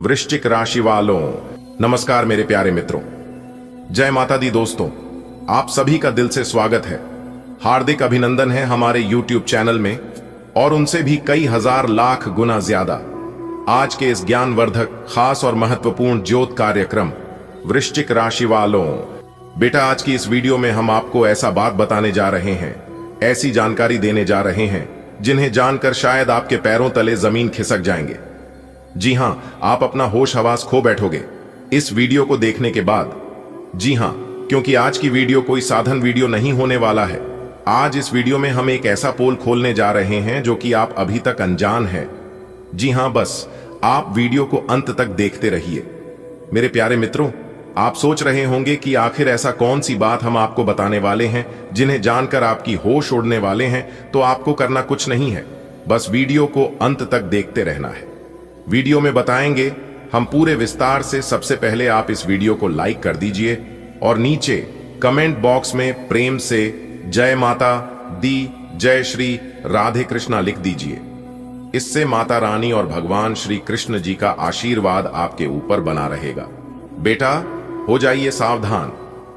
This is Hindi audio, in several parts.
वृश्चिक राशि वालों, नमस्कार मेरे प्यारे मित्रों। जय माता दी दोस्तों, आप सभी का दिल से स्वागत है। हार्दिक अभिनंदन है हमारे YouTube चैनल में, और उनसे भी कई हजार लाख गुना ज्यादा आज के इस ज्ञानवर्धक खास और महत्वपूर्ण ज्योत कार्यक्रम वृश्चिक राशि वालों। बेटा, आज की इस वीडियो में हम आपको ऐसा बात बताने जा रहे हैं, ऐसी जानकारी देने जा रहे हैं जिन्हें जानकर शायद आपके पैरों तले जमीन खिसक जाएंगे। जी हां, आप अपना होश हवास खो बैठोगे इस वीडियो को देखने के बाद। जी हां, क्योंकि आज की वीडियो कोई साधारण वीडियो नहीं होने वाला है। आज इस वीडियो में हम एक ऐसा पोल खोलने जा रहे हैं जो कि आप अभी तक अनजान हैं। जी हां, बस आप वीडियो को अंत तक देखते रहिए। मेरे प्यारे मित्रों, आप सोच रहे होंगे कि आखिर ऐसा कौन सी बात हम आपको बताने वाले हैं जिन्हें जानकर आपकी होश उड़ने वाले हैं। तो आपको करना कुछ नहीं है, बस वीडियो को अंत तक देखते रहना है। वीडियो में बताएंगे हम पूरे विस्तार से। सबसे पहले आप इस वीडियो को लाइक कर दीजिए और नीचे कमेंट बॉक्स में प्रेम से जय माता दी, जय श्री राधे कृष्णा लिख दीजिए। इससे माता रानी और भगवान श्री कृष्ण जी का आशीर्वाद आपके ऊपर बना रहेगा। बेटा, हो जाइए सावधान,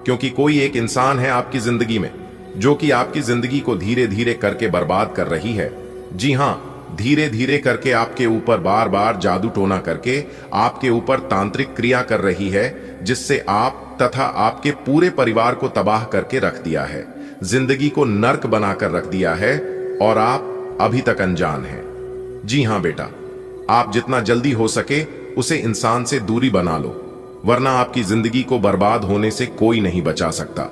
क्योंकि कोई एक इंसान है आपकी जिंदगी में जो कि आपकी जिंदगी को धीरे धीरे करके बर्बाद कर रही है। जी हां, धीरे धीरे करके आपके ऊपर बार बार जादू टोना करके आपके ऊपर तांत्रिक क्रिया कर रही है, जिससे आप तथा आपके पूरे परिवार को तबाह करके रख दिया है, जिंदगी को नर्क बनाकर रख दिया है, और आप अभी तक अनजान हैं। जी हां बेटा, आप जितना जल्दी हो सके उसे इंसान से दूरी बना लो, वरना आपकी जिंदगी को बर्बाद होने से कोई नहीं बचा सकता।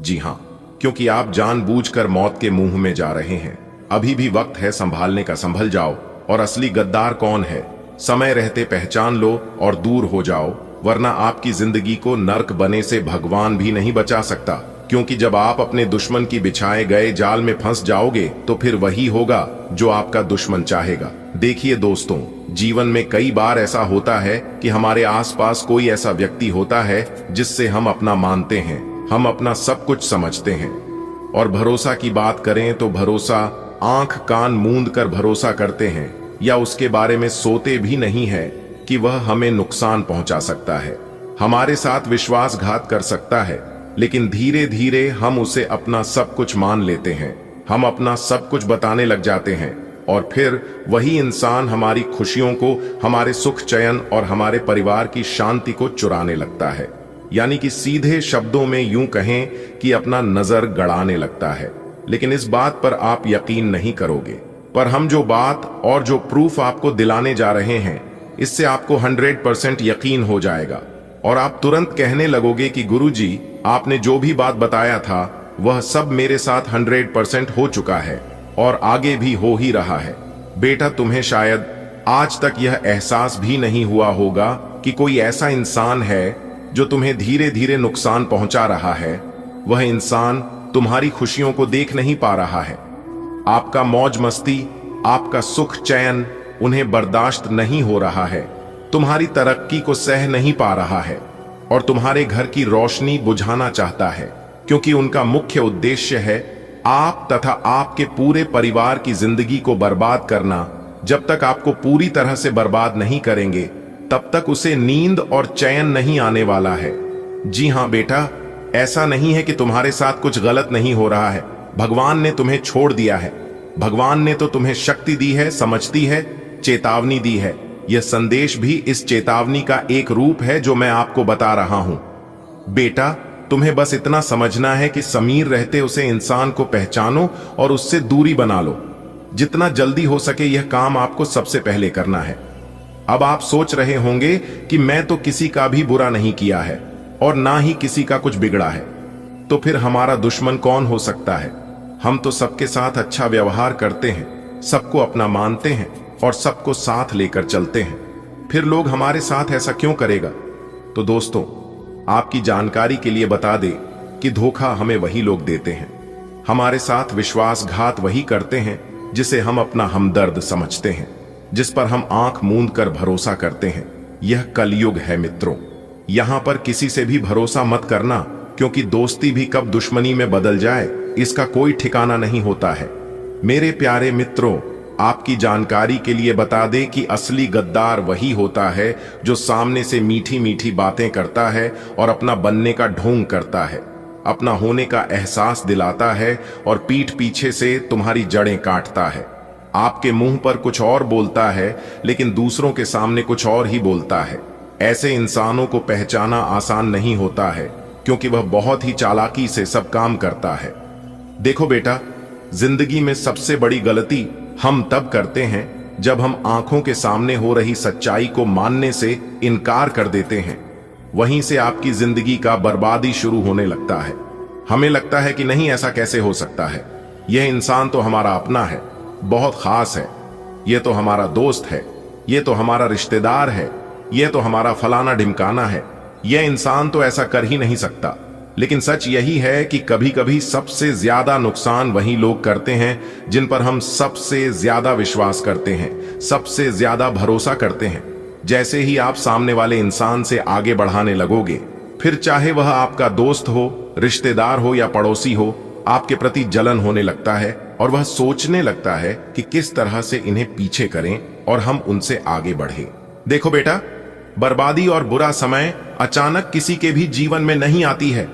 जी हां, क्योंकि आप जानबूझकर मौत के मुंह में जा रहे हैं। अभी भी वक्त है संभालने का, संभल जाओ। और असली गद्दार कौन है, समय रहते पहचान लो और दूर हो जाओ, वरना आपकी जिंदगी को नर्क बने से भगवान भी नहीं बचा सकता। क्योंकि जब आप अपने दुश्मन की बिछाए गए जाल में फंस जाओगे तो फिर वही होगा जो आपका दुश्मन चाहेगा। देखिए दोस्तों, जीवन में कई बार ऐसा होता है कि हमारे आसपास कोई ऐसा व्यक्ति होता है जिससे हम अपना मानते हैं, हम अपना सब कुछ समझते हैं। और भरोसा की बात करें तो भरोसा आंख कान मूंद कर भरोसा करते हैं, या उसके बारे में सोते भी नहीं है कि वह हमें नुकसान पहुंचा सकता है, हमारे साथ विश्वासघात कर सकता है। लेकिन धीरे धीरे हम उसे अपना सब कुछ मान लेते हैं, हम अपना सब कुछ बताने लग जाते हैं, और फिर वही इंसान हमारी खुशियों को, हमारे सुख चयन और हमारे परिवार की शांति को चुराने लगता है। यानी कि सीधे शब्दों में यूं कहें कि अपना नजर गड़ाने लगता है। लेकिन इस बात पर आप यकीन नहीं करोगे, पर हम जो बात और जो प्रूफ आपको दिलाने जा रहे हैं, इससे आपको 100% यकीन हो जाएगा, और आप तुरंत कहने लगोगे कि गुरुजी, आपने जो भी बात बताया था वह सब मेरे साथ 100% हो चुका है और आगे भी हो ही रहा है। बेटा, तुम्हें शायद आज तक यह एहसास भी नहीं हुआ होगा कि कोई ऐसा इंसान है जो तुम्हें धीरे धीरे नुकसान पहुंचा रहा है। वह इंसान तुम्हारी खुशियों को देख नहीं पा रहा है, आपका मौज मस्ती, आपका सुख चैन उन्हें बर्दाश्त नहीं हो रहा है, तुम्हारी तरक्की को सह नहीं पा रहा है, और तुम्हारे घर की रोशनी बुझाना चाहता है, क्योंकि उनका मुख्य उद्देश्य है आप तथा आपके पूरे परिवार की जिंदगी को बर्बाद करना। जब तक आपको पूरी तरह से बर्बाद नहीं करेंगे, तब तक उसे नींद और चैन नहीं आने वाला है। जी हां बेटा, ऐसा नहीं है कि तुम्हारे साथ कुछ गलत नहीं हो रहा है। भगवान ने तुम्हें छोड़ दिया है, भगवान ने तो तुम्हें शक्ति दी है, समझती है, चेतावनी दी है। यह संदेश भी इस चेतावनी का एक रूप है जो मैं आपको बता रहा हूं। बेटा, तुम्हें बस इतना समझना है कि समीर रहते उसे इंसान को पहचानो और उससे दूरी बना लो। जितना जल्दी हो सके यह काम आपको सबसे पहले करना है। अब आप सोच रहे होंगे कि मैं तो किसी का भी बुरा नहीं किया है और ना ही किसी का कुछ बिगड़ा है, तो फिर हमारा दुश्मन कौन हो सकता है? हम तो सबके साथ अच्छा व्यवहार करते हैं, सबको अपना मानते हैं और सबको साथ लेकर चलते हैं। फिर लोग हमारे साथ ऐसा क्यों करेगा? तो दोस्तों, आपकी जानकारी के लिए बता दें कि धोखा हमें वही लोग देते हैं, हमारे साथ विश्वासघात वही करते हैं जिसे हम अपना हमदर्द समझते हैं, जिस पर हम आंख मूंद कर भरोसा करते हैं। यह कलयुग है मित्रों, यहां पर किसी से भी भरोसा मत करना, क्योंकि दोस्ती भी कब दुश्मनी में बदल जाए इसका कोई ठिकाना नहीं होता है। मेरे प्यारे मित्रों, आपकी जानकारी के लिए बता दें कि असली गद्दार वही होता है जो सामने से मीठी मीठी बातें करता है और अपना बनने का ढोंग करता है, अपना होने का एहसास दिलाता है और पीठ पीछे से तुम्हारी जड़ें काटता है। आपके मुंह पर कुछ और बोलता है लेकिन दूसरों के सामने कुछ और ही बोलता है। ऐसे इंसानों को पहचाना आसान नहीं होता है क्योंकि वह बहुत ही चालाकी से सब काम करता है। देखो बेटा, जिंदगी में सबसे बड़ी गलती हम तब करते हैं जब हम आंखों के सामने हो रही सच्चाई को मानने से इनकार कर देते हैं। वहीं से आपकी जिंदगी का बर्बादी शुरू होने लगता है। हमें लगता है कि नहीं, ऐसा कैसे हो सकता है, यह इंसान तो हमारा अपना है, बहुत खास है, यह तो हमारा दोस्त है, यह तो हमारा रिश्तेदार है, यह तो हमारा फलाना ढिमकाना है, यह इंसान तो ऐसा कर ही नहीं सकता। लेकिन सच यही है कि कभी कभी सबसे ज्यादा नुकसान वही लोग करते हैं जिन पर हम सबसे ज्यादा विश्वास करते हैं, सबसे ज्यादा भरोसा करते हैं। जैसे ही आप सामने वाले इंसान से आगे बढ़ाने लगोगे, फिर चाहे वह आपका दोस्त हो, रिश्तेदार हो या पड़ोसी हो, आपके प्रति जलन होने लगता है और वह सोचने लगता है कि किस तरह से इन्हें पीछे करें और हम उनसे आगे बढ़े। देखो बेटा, बर्बादी और बुरा समय अचानक किसी के भी जीवन में नहीं आती है,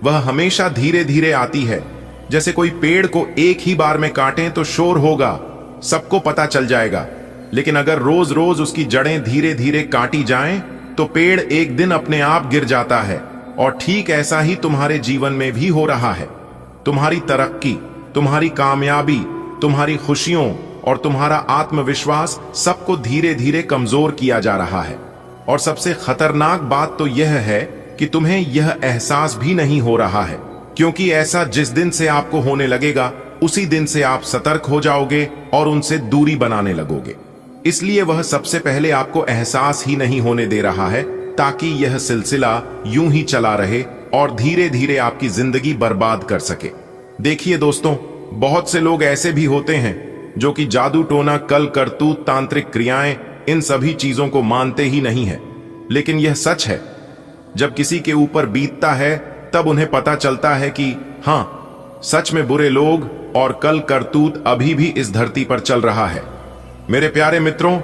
वह हमेशा धीरे धीरे आती है। जैसे कोई पेड़ को एक ही बार में काटें तो शोर होगा, सबको पता चल जाएगा, लेकिन अगर रोज रोज उसकी जड़ें धीरे धीरे काटी जाएं तो पेड़ एक दिन अपने आप गिर जाता है। और ठीक ऐसा ही तुम्हारे जीवन में भी हो रहा है। तुम्हारी तरक्की, तुम्हारी कामयाबी, तुम्हारी खुशियों और तुम्हारा आत्मविश्वास सबको धीरे धीरे कमजोर किया जा रहा है। और सबसे खतरनाक बात तो यह है कि तुम्हें यह एहसास भी नहीं हो रहा है, क्योंकि ऐसा जिस दिन से आपको होने लगेगा उसी दिन से आप सतर्क हो जाओगे और उनसे दूरी बनाने लगोगे। इसलिए वह सबसे पहले आपको एहसास ही नहीं होने दे रहा है, ताकि यह सिलसिला यूं ही चला रहे और धीरे धीरे आपकी जिंदगी बर्बाद कर सके। देखिए दोस्तों, बहुत से लोग ऐसे भी होते हैं जो कि जादू टोना, कल करतूत, तांत्रिक क्रियाएं, इन सभी चीजों को मानते ही नहीं है। लेकिन यह सच है, जब किसी के ऊपर बीतता है तब उन्हें पता चलता है कि हाँ, सच में बुरे लोग और कल करतूत अभी भी इस धरती पर चल रहा है। मेरे प्यारे मित्रों,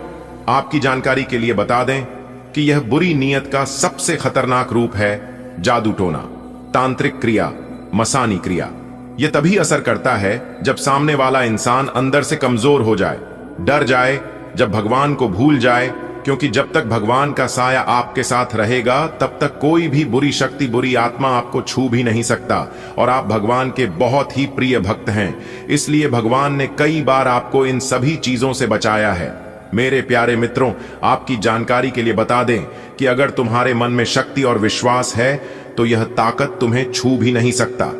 आपकी जानकारी के लिए बता दें कि यह बुरी नीयत का सबसे खतरनाक रूप है जादू टोना, तांत्रिक क्रिया, मसानी क्रिया। यह तभी असर करता है जब सामने वाला इंसान अंदर से कमजोर हो जाए, डर जाए, जब भगवान को भूल जाए, क्योंकि जब तक भगवान का साया आपके साथ रहेगा तब तक कोई भी बुरी शक्ति, बुरी आत्मा आपको छू भी नहीं सकता। और आप भगवान के बहुत ही प्रिय भक्त हैं, इसलिए भगवान ने कई बार आपको इन सभी चीजों से बचाया है। मेरे प्यारे मित्रों, आपकी जानकारी के लिए बता दें कि अगर तुम्हारे मन में शक्ति और विश्वास है तो यह ताकत तुम्हें छू भी नहीं सकता।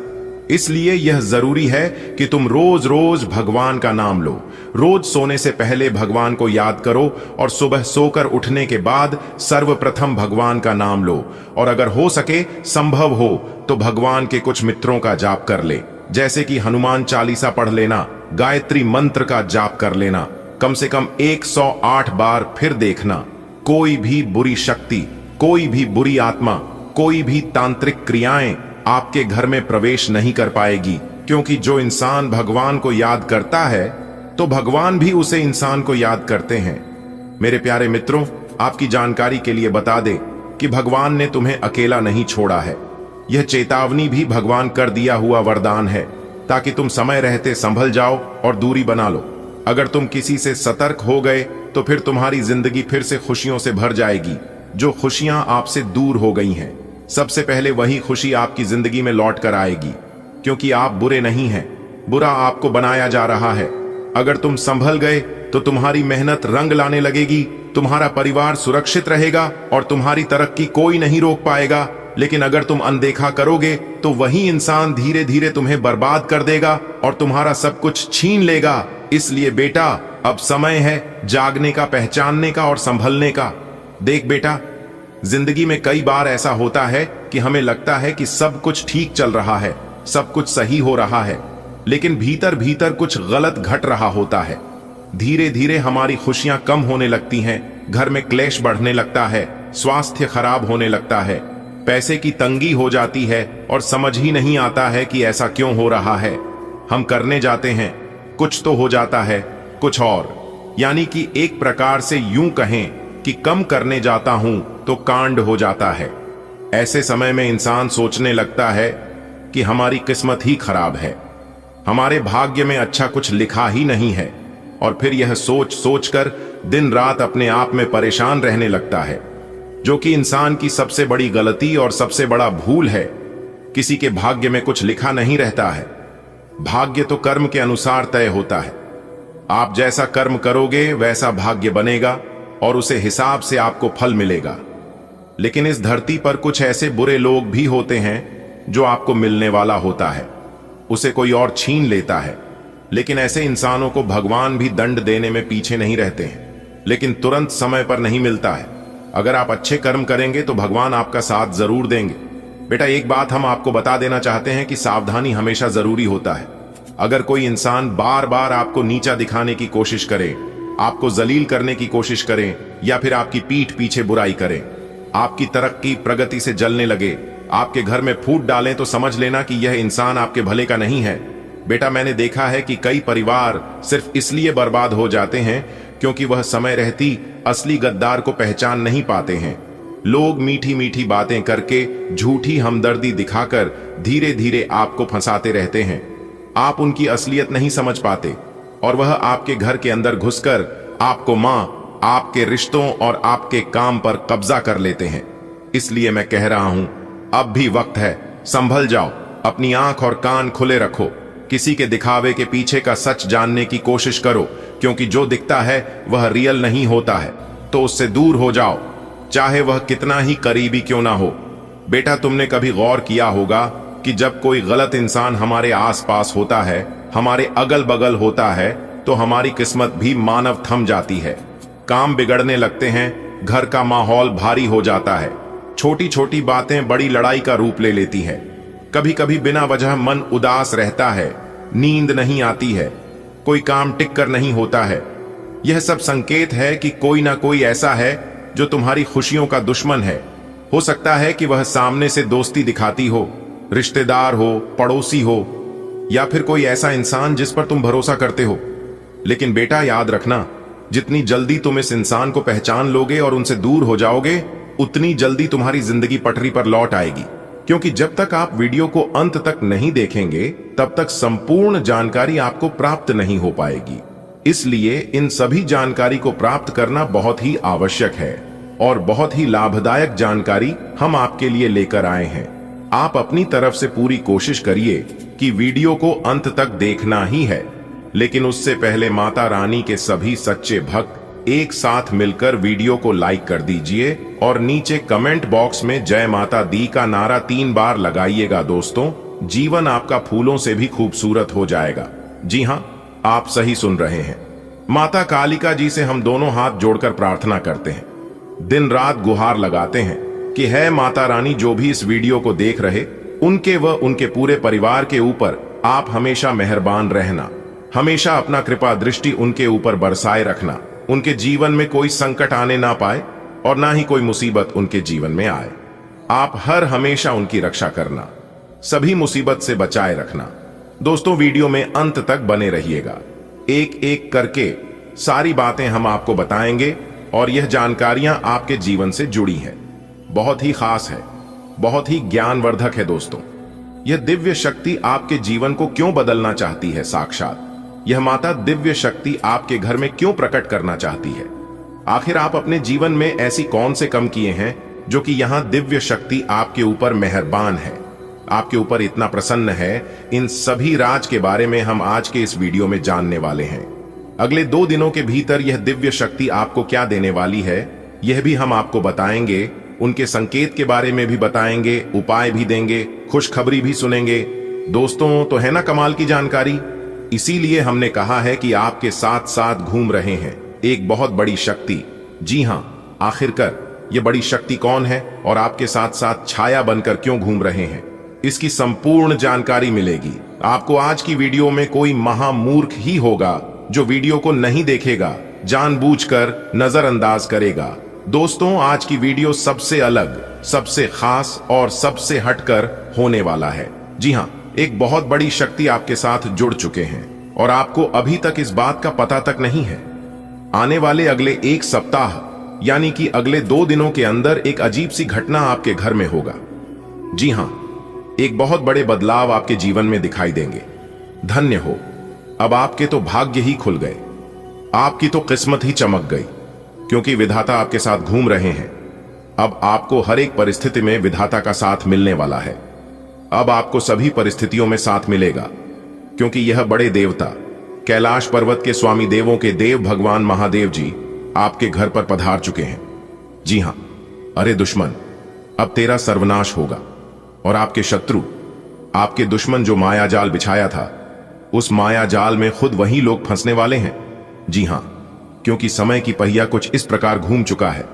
इसलिए यह जरूरी है कि तुम रोज रोज भगवान का नाम लो। रोज सोने से पहले भगवान को याद करो और सुबह सोकर उठने के बाद सर्वप्रथम भगवान का नाम लो। और अगर हो सके, संभव हो तो भगवान के कुछ मित्रों का जाप कर ले, जैसे कि हनुमान चालीसा पढ़ लेना, गायत्री मंत्र का जाप कर लेना, कम से कम 108 बार। फिर देखना, कोई भी बुरी शक्ति, कोई भी बुरी आत्मा, कोई भी तांत्रिक क्रियाएं आपके घर में प्रवेश नहीं कर पाएगी, क्योंकि जो इंसान भगवान को याद करता है तो भगवान भी उसे इंसान को याद करते हैं। मेरे प्यारे मित्रों, आपकी जानकारी के लिए बता दें कि भगवान ने तुम्हें अकेला नहीं छोड़ा है। यह चेतावनी भी भगवान कर दिया हुआ वरदान है, ताकि तुम समय रहते संभल जाओ और दूरी बना लो। अगर तुम किसी से सतर्क हो गए तो फिर तुम्हारी जिंदगी फिर से खुशियों से भर जाएगी। जो खुशियां आपसे दूर हो गई हैं, सबसे पहले वही खुशी आपकी जिंदगी में लौट कर आएगी, क्योंकि आप बुरे नहीं हैं, बुरा आपको बनाया जा रहा है। अगर तुम संभल गए तो तुम्हारी मेहनत रंग लाने लगेगी, तुम्हारा परिवार सुरक्षित रहेगा और तुम्हारी तरक्की कोई नहीं रोक पाएगा। लेकिन अगर तुम अनदेखा करोगे तो वही इंसान धीरे धीरे तुम्हें बर्बाद कर देगा और तुम्हारा सब कुछ छीन लेगा। इसलिए बेटा, अब समय है जागने का, पहचानने का और संभलने का। देख बेटा, जिंदगी में कई बार ऐसा होता है कि हमें लगता है कि सब कुछ ठीक चल रहा है, सब कुछ सही हो रहा है, लेकिन भीतर भीतर कुछ गलत घट रहा होता है। धीरे धीरे हमारी खुशियां कम होने लगती हैं, घर में क्लेश बढ़ने लगता है, स्वास्थ्य खराब होने लगता है, पैसे की तंगी हो जाती है और समझ ही नहीं आता है कि ऐसा क्यों हो रहा है। हम करने जाते हैं, कुछ तो हो जाता है, कुछ और, यानी कि एक प्रकार से यूं कहें कि कम करने जाता हूं तो कांड हो जाता है। ऐसे समय में इंसान सोचने लगता है कि हमारी किस्मत ही खराब है, हमारे भाग्य में अच्छा कुछ लिखा ही नहीं है, और फिर यह सोच सोचकर दिन रात अपने आप में परेशान रहने लगता है, जो कि इंसान की सबसे बड़ी गलती और सबसे बड़ा भूल है। किसी के भाग्य में कुछ लिखा नहीं रहता है। भाग्य तो कर्म के अनुसार तय होता है। आप जैसा कर्म करोगे वैसा भाग्य बनेगा और उसे हिसाब से आपको फल मिलेगा। लेकिन इस धरती पर कुछ ऐसे बुरे लोग भी होते हैं जो आपको मिलने वाला होता है, उसे कोई और छीन लेता है। लेकिन ऐसे इंसानों को भगवान भी दंड देने में पीछे नहीं रहते हैं, लेकिन तुरंत समय पर नहीं मिलता है। अगर आप अच्छे कर्म करेंगे तो भगवान आपका साथ जरूर देंगे। बेटा, एक बात हम आपको बता देना चाहते हैं कि सावधानी हमेशा जरूरी होता है। अगर कोई इंसान बार बार आपको नीचा दिखाने की कोशिश करे, आपको जलील करने की कोशिश करे, या फिर आपकी पीठ पीछे बुराई करे, आपकी तरक्की प्रगति से जलने लगे, आपके घर में फूट डालें, तो समझ लेना कि यह इंसान आपके भले का नहीं है। बेटा, मैंने देखा है कि कई परिवार सिर्फ इसलिए बर्बाद हो जाते हैं क्योंकि वह समय रहती असली गद्दार को पहचान नहीं पाते हैं। लोग मीठी मीठी बातें करके, झूठी हमदर्दी दिखाकर धीरे धीरे आपको फंसाते रहते हैं। आप उनकी असलियत नहीं समझ पाते और वह आपके घर के अंदर घुसकर आपको मां, आपके रिश्तों और आपके काम पर कब्जा कर लेते हैं। इसलिए मैं कह रहा हूं, अब भी वक्त है, संभल जाओ, अपनी आंख और कान खुले रखो, किसी के दिखावे के पीछे का सच जानने की कोशिश करो, क्योंकि जो दिखता है वह रियल नहीं होता है। तो उससे दूर हो जाओ, चाहे वह कितना ही करीबी क्यों ना हो। बेटा, तुमने कभी गौर किया होगा कि जब कोई गलत इंसान हमारे आसपास होता है, हमारे अगल बगल होता है, तो हमारी किस्मत भी मानव थम जाती है। काम बिगड़ने लगते हैं, घर का माहौल भारी हो जाता है, छोटी छोटी बातें बड़ी लड़ाई का रूप ले लेती है। कभी कभी बिना वजह मन उदास रहता है, नींद नहीं आती है, कोई काम टिक कर नहीं होता है। यह सब संकेत है कि कोई ना कोई ऐसा है जो तुम्हारी खुशियों का दुश्मन है। हो सकता है कि वह सामने से दोस्ती दिखाती हो, रिश्तेदार हो, पड़ोसी हो, या फिर कोई ऐसा इंसान जिस पर तुम भरोसा करते हो। लेकिन बेटा, याद रखना, जितनी जल्दी तुम इस इंसान को पहचान लोगे और उनसे दूर हो जाओगे, उतनी जल्दी तुम्हारी जिंदगी पटरी पर लौट आएगी। क्योंकि जब तक आप वीडियो को अंत तक नहीं देखेंगे, तब तक संपूर्ण जानकारी आपको प्राप्त नहीं हो पाएगी। इसलिए इन सभी जानकारी को प्राप्त करना बहुत ही आवश्यक है और बहुत ही लाभदायक जानकारी हम आपके लिए लेकर आए हैं। आप अपनी तरफ से पूरी कोशिश करिए कि वीडियो को अंत तक देखना ही है, लेकिन उससे पहले माता रानी के सभी सच्चे भक्त एक साथ मिलकर वीडियो को लाइक कर दीजिए और नीचे कमेंट बॉक्स में जय माता दी का नारा 3 बार लगाइएगा। दोस्तों, जीवन आपका फूलों से भी खूबसूरत हो जाएगा। जी हां, आप सही सुन रहे हैं। माता कालिका जी से हम दोनों हाथ जोड़कर प्रार्थना करते हैं, दिन रात गुहार लगाते हैं कि है माता रानी, जो भी इस वीडियो को देख रहे, उनके व उनके पूरे परिवार के ऊपर आप हमेशा मेहरबान रहना, हमेशा अपना कृपा दृष्टि उनके ऊपर बरसाए रखना, उनके जीवन में कोई संकट आने ना पाए और ना ही कोई मुसीबत उनके जीवन में आए। आप हर हमेशा उनकी रक्षा करना, सभी मुसीबत से बचाए रखना। दोस्तों, वीडियो में अंत तक बने रहिएगा। एक एक करके सारी बातें हम आपको बताएंगे और यह जानकारियां आपके जीवन से जुड़ी है, बहुत ही खास है, बहुत ही ज्ञानवर्धक है। दोस्तों, यह दिव्य शक्ति आपके जीवन को क्यों बदलना चाहती है? साक्षात यह माता दिव्य शक्ति आपके घर में क्यों प्रकट करना चाहती है? आखिर आप अपने जीवन में ऐसी कौन से कम किए हैं जो कि यहां दिव्य शक्ति आपके ऊपर मेहरबान है, आपके ऊपर इतना प्रसन्न है? इन सभी राज के बारे में हम आज के इस वीडियो में जानने वाले हैं। अगले 2 दिनों के भीतर यह दिव्य शक्ति आपको क्या देने वाली है, यह भी हम आपको बताएंगे। उनके संकेत के बारे में भी बताएंगे, उपाय भी देंगे, खुशखबरी भी सुनेंगे। दोस्तों, तो है ना कमाल की जानकारी? इसीलिए हमने कहा है कि आपके साथ साथ घूम रहे हैं एक बहुत बड़ी शक्ति। जी हां, आखिरकार ये बड़ी शक्ति कौन है और आपके साथ साथ छाया बनकर क्यों घूम रहे हैं, इसकी संपूर्ण जानकारी मिलेगी आपको। आज की वीडियो में कोई महामूर्ख ही होगा जो वीडियो को नहीं देखेगा, जानबूझकर नजरअंदाज करेगा। दोस्तों, आज की वीडियो सबसे अलग, सबसे खास और सबसे हटकर होने वाला है। जी हां, एक बहुत बड़ी शक्ति आपके साथ जुड़ चुके हैं। और आपको अभी तक इस बात का पता तक नहीं है। आने वाले अगले एक सप्ताह यानी कि अगले 2 दिनों के अंदर एक अजीब सी घटना आपके घर में होगा। जी हां, एक बहुत बड़े बदलाव आपके जीवन में दिखाई देंगे। धन्य हो, अब आपके तो भाग्य ही खुल गए, आपकी तो किस्मत ही चमक गई, क्योंकि विधाता आपके साथ घूम रहे हैं। अब आपको हर एक परिस्थिति में विधाता का साथ मिलने वाला है। अब आपको सभी परिस्थितियों में साथ मिलेगा, क्योंकि यह बड़े देवता कैलाश पर्वत के स्वामी देवों के देव भगवान महादेव जी आपके घर पर पधार चुके हैं। जी हां, अरे दुश्मन, अब तेरा सर्वनाश होगा और आपके शत्रु, आपके दुश्मन जो माया जाल बिछाया था, उस माया जाल में खुद वही लोग फंसने वाले हैं। जी हां, क्योंकि समय की पहिया कुछ इस प्रकार घूम चुका है,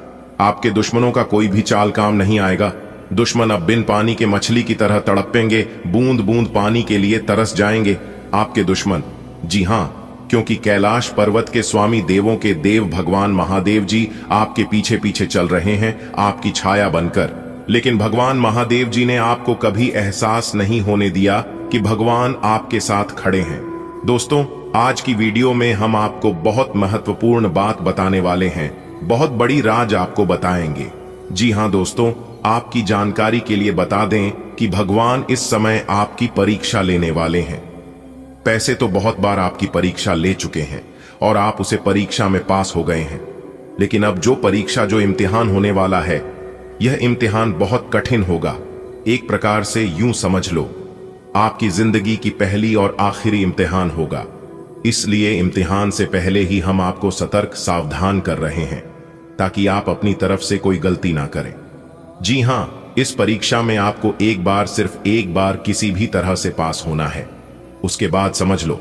आपके दुश्मनों का कोई भी चाल काम नहीं आएगा। दुश्मन अब बिन पानी के मछली की तरह तड़पेंगे, बूंद बूंद पानी के लिए तरस जाएंगे आपके दुश्मन। जी हां, क्योंकि कैलाश पर्वत के स्वामी देवों के देव भगवान महादेव जी आपके पीछे पीछे चल रहे हैं, आपकी छाया बनकर। लेकिन भगवान महादेव जी ने आपको कभी एहसास नहीं होने दिया कि भगवान आपके साथ खड़े हैं। दोस्तों, आज की वीडियो में हम आपको बहुत महत्वपूर्ण बात बताने वाले हैं, बहुत बड़ी राज आपको बताएंगे। जी हां दोस्तों, आपकी जानकारी के लिए बता दें कि भगवान इस समय आपकी परीक्षा लेने वाले हैं। पैसे तो बहुत बार आपकी परीक्षा ले चुके हैं और आप उसे परीक्षा में पास हो गए हैं, लेकिन अब जो इम्तिहान होने वाला है, यह इम्तिहान बहुत कठिन होगा। एक प्रकार से यूं समझ लो, आपकी जिंदगी की पहली और आखिरी इम्तिहान होगा। इसलिए इम्तिहान से पहले ही हम आपको सतर्क सावधान कर रहे हैं, ताकि आप अपनी तरफ से कोई गलती ना करें। जी हां, इस परीक्षा में आपको एक बार, सिर्फ एक बार किसी भी तरह से पास होना है। उसके बाद समझ लो,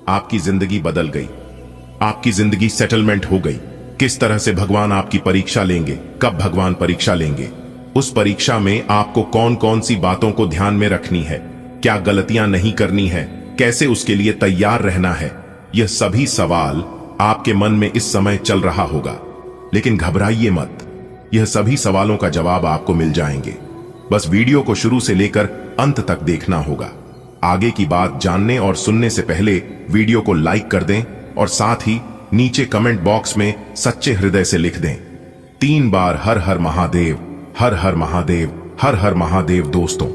आपकी जिंदगी बदल गई, आपकी जिंदगी सेटलमेंट हो गई। किस तरह से भगवान आपकी परीक्षा लेंगे, कब भगवान परीक्षा लेंगे, उस परीक्षा में आपको कौन कौन सी बातों को ध्यान में रखनी है, क्या गलतियां नहीं करनी है, कैसे उसके लिए तैयार रहना है, यह सभी सवाल आपके मन में इस समय चल रहा होगा। लेकिन घबराइए मत, यह सभी सवालों का जवाब आपको मिल जाएंगे। बस वीडियो को शुरू से लेकर अंत तक देखना होगा। आगे की बात जानने और सुनने से पहले वीडियो को लाइक कर दें और साथ ही नीचे कमेंट बॉक्स में सच्चे हृदय से लिख दें 3 बार हर हर महादेव, हर हर महादेव, हर हर महादेव। दोस्तों,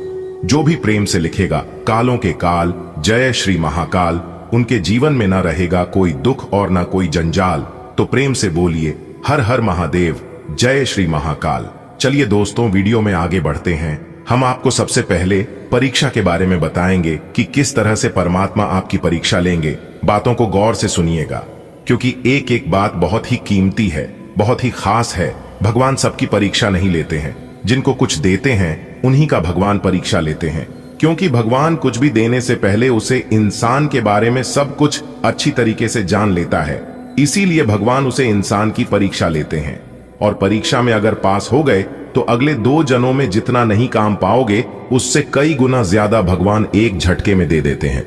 जो भी प्रेम से लिखेगा कालों के काल, जय श्री महाकाल, उनके जीवन में ना रहेगा कोई दुख और ना कोई जंजाल। तो प्रेम से बोलिए हर हर महादेव, जय श्री महाकाल। चलिए दोस्तों, वीडियो में आगे बढ़ते हैं। हम आपको सबसे पहले परीक्षा के बारे में बताएंगे कि किस तरह से परमात्मा आपकी परीक्षा लेंगे। बातों को गौर से सुनिएगा, क्योंकि एक एक बात बहुत ही कीमती है, बहुत ही खास है। भगवान सबकी परीक्षा नहीं लेते हैं, जिनको कुछ देते हैं उन्हीं का भगवान परीक्षा लेते हैं, क्योंकि भगवान कुछ भी देने से पहले उसे इंसान के बारे में सब कुछ अच्छी तरीके से जान लेता है। इसीलिए भगवान उसे इंसान की परीक्षा लेते हैं, और परीक्षा में अगर पास हो गए तो अगले 2 जन्मों में जितना नहीं काम पाओगे, उससे कई गुना ज्यादा भगवान एक झटके में दे देते हैं।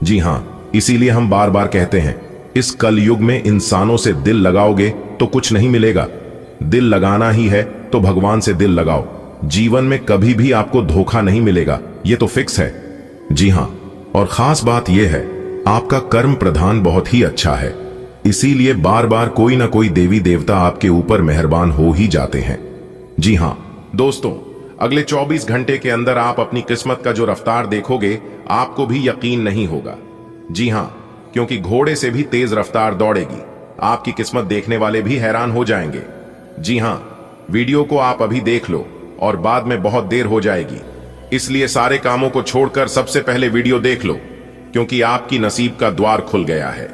जी हां, इसीलिए हम बार बार कहते हैं, इस कलयुग में इंसानों से दिल लगाओगे तो कुछ नहीं मिलेगा। दिल लगाना ही है तो भगवान से दिल लगाओ। जीवन में कभी भी आपको धोखा नहीं मिलेगा, ये तो फिक्स है। जी हां, और खास बात यह है, आपका कर्म प्रधान बहुत ही अच्छा है, इसीलिए बार बार कोई ना कोई देवी देवता आपके ऊपर मेहरबान हो ही जाते हैं। जी हां दोस्तों, अगले 24 घंटे के अंदर आप अपनी किस्मत का जो रफ्तार देखोगे, आपको भी यकीन नहीं होगा। जी हां, क्योंकि घोड़े से भी तेज रफ्तार दौड़ेगी। आपकी किस्मत देखने वाले भी हैरान हो जाएंगे। जी हां, वीडियो को आप अभी देख लो और बाद में बहुत देर हो जाएगी, इसलिए सारे कामों को छोड़कर सबसे पहले वीडियो देख लो, क्योंकि आपकी नसीब का द्वार खुल गया है।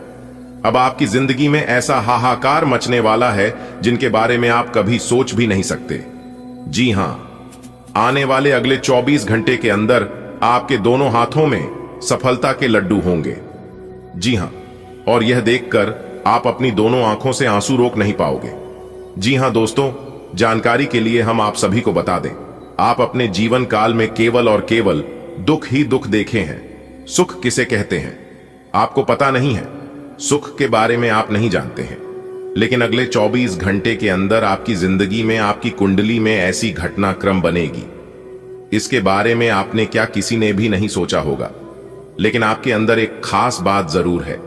अब आपकी जिंदगी में ऐसा हाहाकार मचने वाला है जिनके बारे में आप कभी सोच भी नहीं सकते। जी हां, आने वाले अगले 24 घंटे के अंदर आपके दोनों हाथों में सफलता के लड्डू होंगे। जी हां, और यह देखकर आप अपनी दोनों आंखों से आंसू रोक नहीं पाओगे। जी हां दोस्तों, जानकारी के लिए हम आप सभी को बता दें, आप अपने जीवन काल में केवल और केवल दुख ही दुख देखे हैं। सुख किसे कहते हैं आपको पता नहीं है, सुख के बारे में आप नहीं जानते हैं। लेकिन अगले 24 घंटे के अंदर आपकी जिंदगी में, आपकी कुंडली में ऐसी घटनाक्रम बनेगी, इसके बारे में आपने क्या किसी ने भी नहीं सोचा होगा। लेकिन आपके अंदर एक खास बात जरूर है।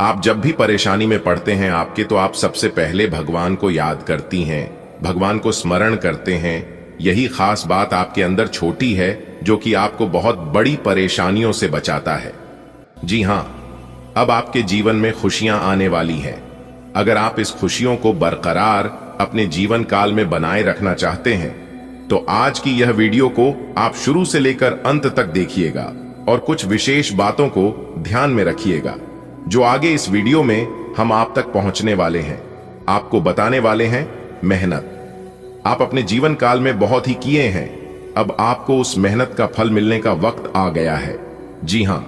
आप जब भी परेशानी में पड़ते हैं आपके, तो आप सबसे पहले भगवान को याद करती हैं, भगवान को स्मरण करते हैं। यही खास बात आपके अंदर छोटी है जो कि आपको बहुत बड़ी परेशानियों से बचाता है। जी हां, अब आपके जीवन में खुशियां आने वाली हैं। अगर आप इस खुशियों को बरकरार अपने जीवन काल में बनाए रखना चाहते हैं तो आज की यह वीडियो को आप शुरू से लेकर अंत तक देखिएगा और कुछ विशेष बातों को ध्यान में रखिएगा जो आगे इस वीडियो में हम आप तक पहुंचने वाले हैं। आपको बताने वाले हैं मेहनत। आप अपने जीवन काल में बहुत ही किए हैं, अब आपको उस मेहनत का फल मिलने का वक्त आ गया है। जी हां,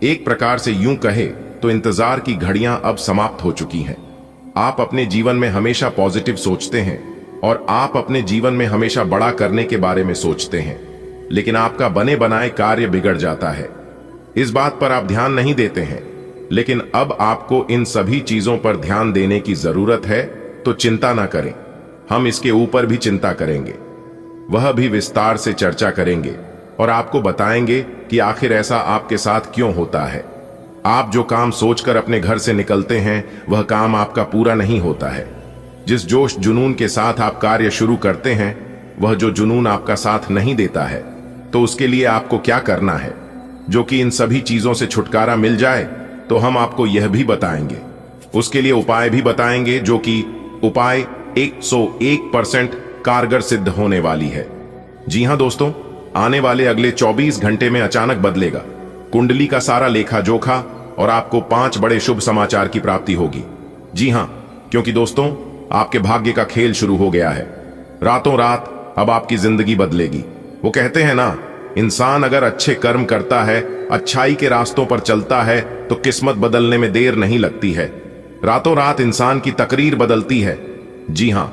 एक प्रकार से यूं कहे तो इंतजार की घड़ियां अब समाप्त हो चुकी हैं। आप अपने जीवन में हमेशा पॉजिटिव सोचते हैं और आप अपने जीवन में हमेशा बड़ा करने के बारे में सोचते हैं, लेकिन आपका बने बनाए कार्य बिगड़ जाता है। इस बात पर आप ध्यान नहीं देते हैं, लेकिन अब आपको इन सभी चीजों पर ध्यान देने की जरूरत है। तो चिंता ना करें, हम इसके ऊपर भी चिंता करेंगे, वह भी विस्तार से चर्चा करेंगे और आपको बताएंगे कि आखिर ऐसा आपके साथ क्यों होता है। आप जो काम सोचकर अपने घर से निकलते हैं वह काम आपका पूरा नहीं होता है। जिस जोश जुनून के साथ आप कार्य शुरू करते हैं वह जो जुनून आपका साथ नहीं देता है, तो उसके लिए आपको क्या करना है जो कि इन सभी चीजों से छुटकारा मिल जाए, तो हम आपको यह भी बताएंगे। उसके लिए उपाय भी बताएंगे जो कि उपाय 101% कारगर सिद्ध होने वाली है। जी हां दोस्तों, आने वाले अगले 24 घंटे में अचानक बदलेगा कुंडली का सारा लेखा जोखा और आपको 5 बड़े शुभ समाचार की प्राप्ति होगी। जी हां, क्योंकि दोस्तों आपके भाग्य का खेल शुरू हो गया है। रातों रात अब आपकी जिंदगी बदलेगी। वो कहते हैं ना, इंसान अगर अच्छे कर्म करता है, अच्छाई के रास्तों पर चलता है तो किस्मत बदलने में देर नहीं लगती है। रातों रात इंसान की तकरीर बदलती है। जी हां,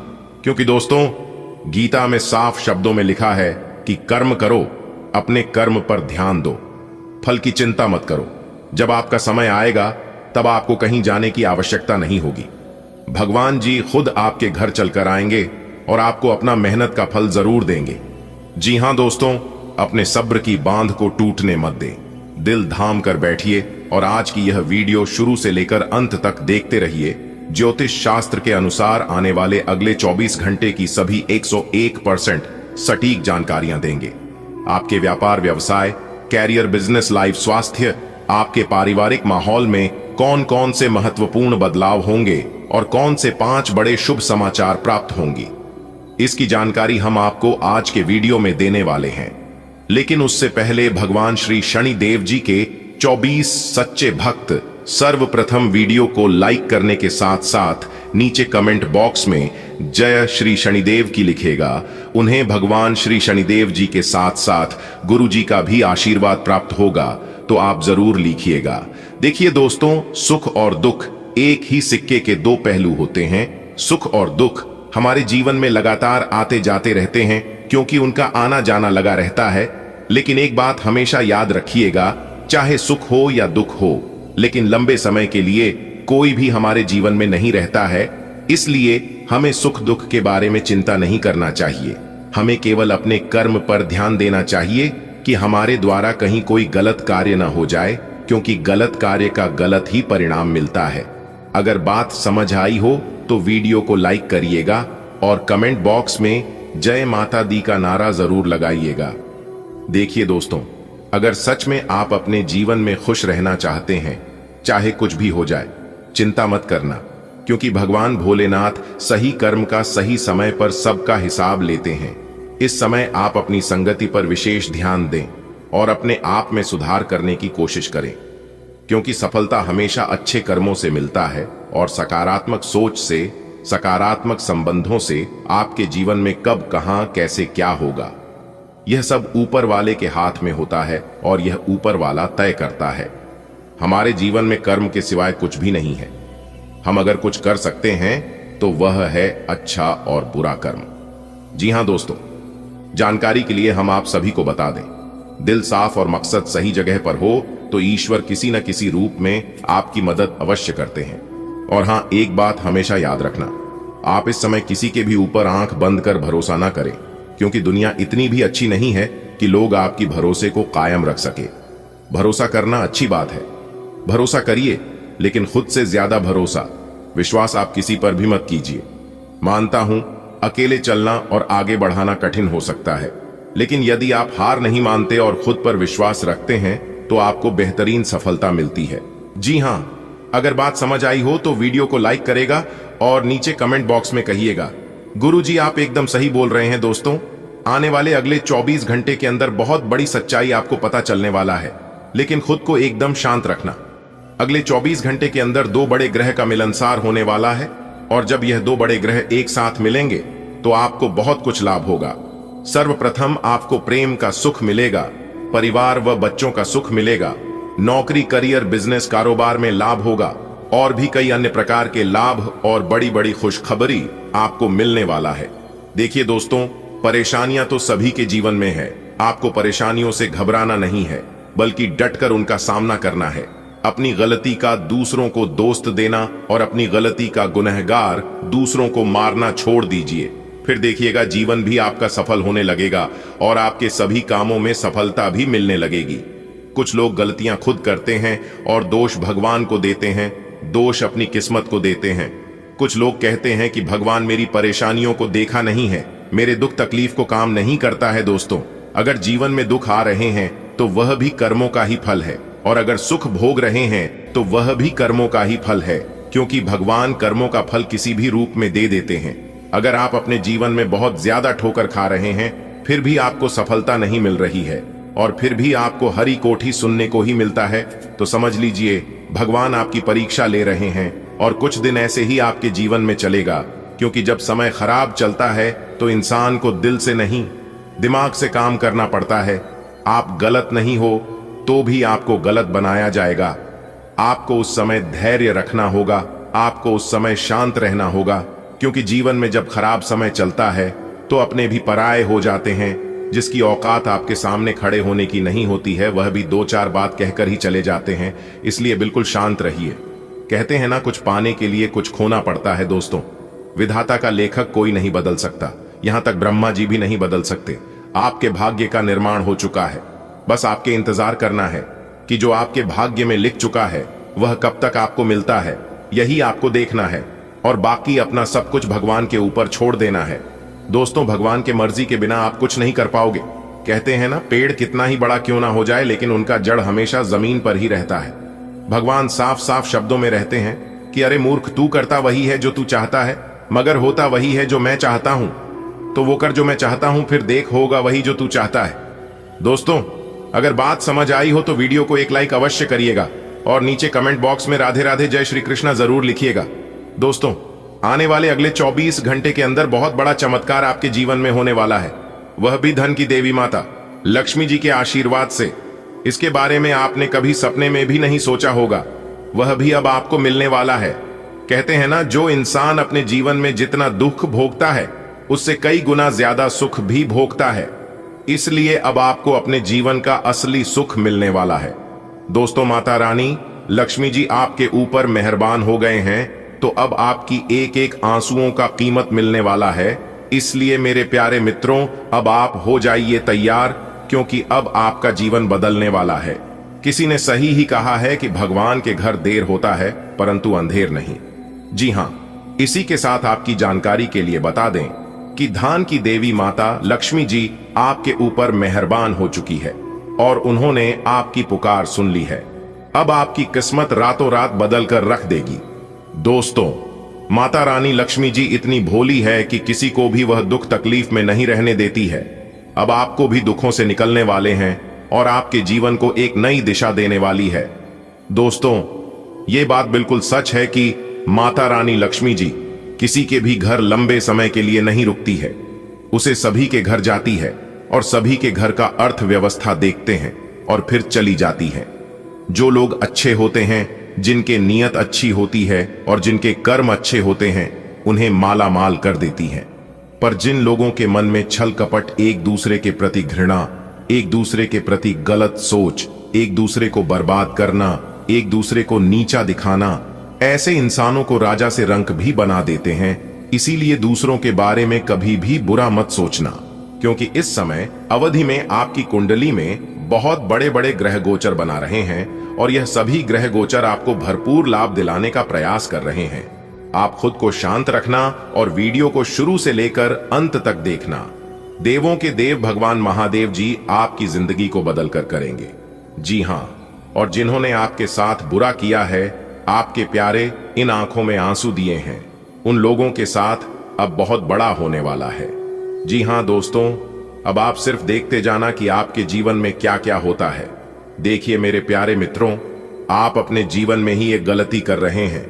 क्योंकि दोस्तों गीता में साफ शब्दों में लिखा है कि कर्म करो, अपने कर्म पर ध्यान दो, फल की चिंता मत करो। जब आपका समय आएगा तब आपको कहीं जाने की आवश्यकता नहीं होगी। भगवान जी खुद आपके घर चलकर आएंगे और आपको अपना मेहनत का फल जरूर देंगे। जी हां दोस्तों, अपने सब्र की बांध को टूटने मत दें, दिल थाम कर बैठिए और आज की यह वीडियो शुरू से लेकर अंत तक देखते रहिए। ज्योतिष शास्त्र के अनुसार आने वाले अगले 24 घंटे की सभी 101% सटीक जानकारियां देंगे। आपके व्यापार व्यवसाय, कैरियर, बिजनेस, लाइफ, स्वास्थ्य, आपके पारिवारिक माहौल में कौन कौन से महत्वपूर्ण बदलाव होंगे और कौन से 5 बड़े शुभ समाचार प्राप्त होंगी, इसकी जानकारी हम आपको आज के वीडियो में देने वाले हैं। लेकिन उससे पहले भगवान श्री शनिदेव जी के 24 सच्चे भक्त सर्वप्रथम वीडियो को लाइक करने के साथ साथ नीचे कमेंट बॉक्स में जय श्री शनिदेव की लिखेगा। उन्हें भगवान श्री शनिदेव जी के साथ साथ गुरु जी का भी आशीर्वाद प्राप्त होगा, तो आप जरूर लिखिएगा। देखिए दोस्तों, सुख और दुख एक ही सिक्के के 2 पहलू होते हैं। सुख और दुख हमारे जीवन में लगातार आते जाते रहते हैं क्योंकि उनका आना जाना लगा रहता है। लेकिन एक बात हमेशा याद रखिएगा, चाहे सुख हो या दुख हो, लेकिन लंबे समय के लिए कोई भी हमारे जीवन में नहीं रहता है। इसलिए हमें सुख दुख के बारे में चिंता नहीं करना चाहिए। हमें केवल अपने कर्म पर ध्यान देना चाहिए कि हमारे द्वारा कहीं कोई गलत कार्य ना हो जाए, क्योंकि गलत कार्य का गलत ही परिणाम मिलता है। अगर बात समझ आई हो तो वीडियो को लाइक करिएगा और कमेंट बॉक्स में जय माता दी का नारा जरूर लगाइएगा। देखिए दोस्तों, अगर सच में आप अपने जीवन में खुश रहना चाहते हैं, चाहे कुछ भी हो जाए, चिंता मत करना, क्योंकि भगवान भोलेनाथ सही कर्म का सही समय पर सबका हिसाब लेते हैं। इस समय आप अपनी संगति पर विशेष ध्यान दें और अपने आप में सुधार करने की कोशिश करें, क्योंकि सफलता हमेशा अच्छे कर्मों से मिलता है और सकारात्मक सोच से, सकारात्मक संबंधों से आपके जीवन में कब, कहां, कैसे, क्या होगा, यह सब ऊपर वाले के हाथ में होता है और यह ऊपर वाला तय करता है। हमारे जीवन में कर्म के सिवाय कुछ भी नहीं है। हम अगर कुछ कर सकते हैं तो वह है अच्छा और बुरा कर्म। जी हां दोस्तों, जानकारी के लिए हम आप सभी को बता दें, दिल साफ और मकसद सही जगह पर हो तो ईश्वर किसी न किसी रूप में आपकी मदद अवश्य करते हैं। और हां, एक बात हमेशा याद रखना, आप इस समय किसी के भी ऊपर आंख बंद कर भरोसा ना करें, क्योंकि दुनिया इतनी भी अच्छी नहीं है कि लोग आपकी भरोसे को कायम रख सके। भरोसा करना अच्छी बात है, भरोसा करिए, लेकिन खुद से ज्यादा भरोसा, विश्वास आप किसी पर भी मत कीजिए। मानता हूं अकेले चलना और आगे बढ़ाना कठिन हो सकता है, लेकिन यदि आप हार नहीं मानते और खुद पर विश्वास रखते हैं तो आपको बेहतरीन सफलता मिलती है। जी हां, अगर बात समझ आई हो तो वीडियो को लाइक करेगा और नीचे कमेंट बॉक्स में कहिएगा, गुरुजी आप एकदम सही बोल रहे हैं। दोस्तों, आने वाले अगले 24 घंटे के अंदर बहुत बड़ी सच्चाई आपको पता चलने वाला है, लेकिन खुद को एकदम शांत रखना। अगले 24 घंटे के अंदर दो बड़े ग्रह का मिलनसार होने वाला है, और जब यह दो बड़े ग्रह एक साथ मिलेंगे तो आपको बहुत कुछ लाभ होगा। सर्वप्रथम आपको प्रेम का सुख मिलेगा, परिवार व बच्चों का सुख मिलेगा, नौकरी, करियर, बिजनेस, कारोबार में लाभ होगा, और भी कई अन्य प्रकार के लाभ और बड़ी बड़ी खुशखबरी आपको मिलने वाला है। देखिए दोस्तों, परेशानियां तो सभी के जीवन में है। आपको परेशानियों से घबराना नहीं है, बल्कि डटकर उनका सामना करना है। अपनी गलती का दूसरों को दोस्त देना और अपनी गलती का गुनहगार दूसरों को मारना छोड़ दीजिए। फिर देखिएगा जीवन भी आपका सफल होने लगेगा और आपके सभी कामों में सफलता भी मिलने लगेगी। कुछ लोग गलतियां खुद करते हैं और दोष भगवान को देते हैं, दोष अपनी किस्मत को देते हैं। कुछ लोग कहते हैं कि भगवान मेरी परेशानियों को देखा नहीं है, मेरे दुख तकलीफ को काम नहीं करता है। दोस्तों, अगर जीवन में दुख आ रहे हैं तो वह भी कर्मों का ही फल है, और अगर सुख भोग रहे हैं तो वह भी कर्मों का ही फल है, क्योंकि भगवान कर्मों का फल किसी भी रूप में दे देते हैं। अगर आप अपने जीवन में बहुत ज्यादा ठोकर खा रहे हैं, फिर भी आपको सफलता नहीं मिल रही है, और फिर भी आपको हरी कोठी सुनने को ही मिलता है, तो समझ लीजिए भगवान आपकी परीक्षा ले रहे हैं। और कुछ दिन ऐसे ही आपके जीवन में चलेगा, क्योंकि जब समय खराब चलता है तो इंसान को दिल से नहीं, दिमाग से काम करना पड़ता है। आप गलत नहीं हो तो भी आपको गलत बनाया जाएगा। आपको उस समय धैर्य रखना होगा, आपको उस समय शांत रहना होगा, क्योंकि जीवन में जब खराब समय चलता है तो अपने भी पराये हो जाते हैं। जिसकी औकात आपके सामने खड़े होने की नहीं होती है, वह भी दो चार बात कहकर ही चले जाते हैं। इसलिए बिल्कुल शांत रहिए। कहते हैं ना, कुछ पाने के लिए कुछ खोना पड़ता है। दोस्तों, विधाता का लेखक कोई नहीं बदल सकता, यहां तक ब्रह्मा जी भी नहीं बदल सकते। आपके भाग्य का निर्माण हो चुका है, बस आपके इंतजार करना है कि जो आपके भाग्य में लिख चुका है वह कब तक आपको मिलता है, यही आपको देखना है, और बाकी अपना सब कुछ भगवान के ऊपर छोड़ देना है। दोस्तों, भगवान के मर्जी के बिना आप कुछ नहीं कर पाओगे। कहते हैं ना, पेड़ कितना ही बड़ा क्यों ना हो जाए, लेकिन उनका जड़ हमेशा जमीन पर ही रहता है। भगवान साफ साफ शब्दों में रहते हैं कि अरे मूर्ख, तू करता वही है जो तू चाहता है, मगर होता वही है जो मैं चाहता हूं। तो वो कर जो मैं चाहता हूं, फिर देख होगा वही जो तू चाहता है। दोस्तों, अगर बात समझ आई हो तो वीडियो को एक लाइक अवश्य करिएगा, और नीचे कमेंट बॉक्स में राधे राधे जय श्री कृष्णा जरूर लिखिएगा। दोस्तों, आने वाले अगले 24 घंटे के अंदर बहुत बड़ा चमत्कार आपके जीवन में होने वाला है, वह भी धन की देवी माता लक्ष्मी जी के आशीर्वाद से। इसके बारे में आपने कभी सपने में भी नहीं सोचा होगा, वह भी अब आपको मिलने वाला है। कहते हैं ना, जो इंसान अपने जीवन में जितना दुख भोगता है उससे कई गुना ज्यादा सुख भी भोगता है। इसलिए अब आपको अपने जीवन का असली सुख मिलने वाला है। दोस्तों, माता रानी लक्ष्मी जी आपके ऊपर मेहरबान हो गए हैं, तो अब आपकी एक एक आंसुओं का कीमत मिलने वाला है। इसलिए मेरे प्यारे मित्रों, अब आप हो जाइए तैयार, क्योंकि अब आपका जीवन बदलने वाला है। किसी ने सही ही कहा है कि भगवान के घर देर होता है परंतु अंधेर नहीं। जी हां, इसी के साथ आपकी जानकारी के लिए बता दें कि धन की देवी माता लक्ष्मी जी आपके ऊपर मेहरबान हो चुकी है और उन्होंने आपकी पुकार सुन ली है। अब आपकी किस्मत रातों रात बदल कर रख देगी। दोस्तों, माता रानी लक्ष्मी जी इतनी भोली है कि किसी को भी वह दुख तकलीफ में नहीं रहने देती है। अब आपको भी दुखों से निकलने वाले हैं और आपके जीवन को एक नई दिशा देने वाली है। दोस्तों, ये बात बिल्कुल सच है कि माता रानी लक्ष्मी जी किसी के भी घर लंबे समय के लिए नहीं रुकती है, उसे सभी के घर जाती है और सभी के घर का अर्थव्यवस्था देखते हैं और फिर चली जाती है। जो लोग अच्छे होते हैं, जिनके नीयत अच्छी होती है और जिनके कर्म अच्छे होते हैं, उन्हें माला माल कर देती है। पर जिन लोगों के मन में छल कपट, एक दूसरे के प्रति घृणा, एक दूसरे के प्रति गलत सोच, एक दूसरे को बर्बाद करना, एक दूसरे को नीचा दिखाना, ऐसे इंसानों को राजा से रंक भी बना देते हैं। इसीलिए दूसरों के बारे में कभी भी बुरा मत सोचना, क्योंकि इस समय अवधि में आपकी कुंडली में बहुत बड़े बड़े ग्रह गोचर बना रहे हैं और यह सभी ग्रह गोचर आपको भरपूर लाभ दिलाने का प्रयास कर रहे हैं। आप खुद को शांत रखना और वीडियो को शुरू से लेकर अंत तक देखना। देवों के देव भगवान महादेव जी आपकी जिंदगी को बदल कर करेंगे। जी हाँ, और जिन्होंने आपके साथ बुरा किया है, आपके प्यारे इन आंखों में आंसू दिए हैं, उन लोगों के साथ अब बहुत बड़ा होने वाला है। जी हाँ दोस्तों, अब आप सिर्फ देखते जाना कि आपके जीवन में क्या क्या होता है। देखिए मेरे प्यारे मित्रों, आप अपने जीवन में ही एक गलती कर रहे हैं,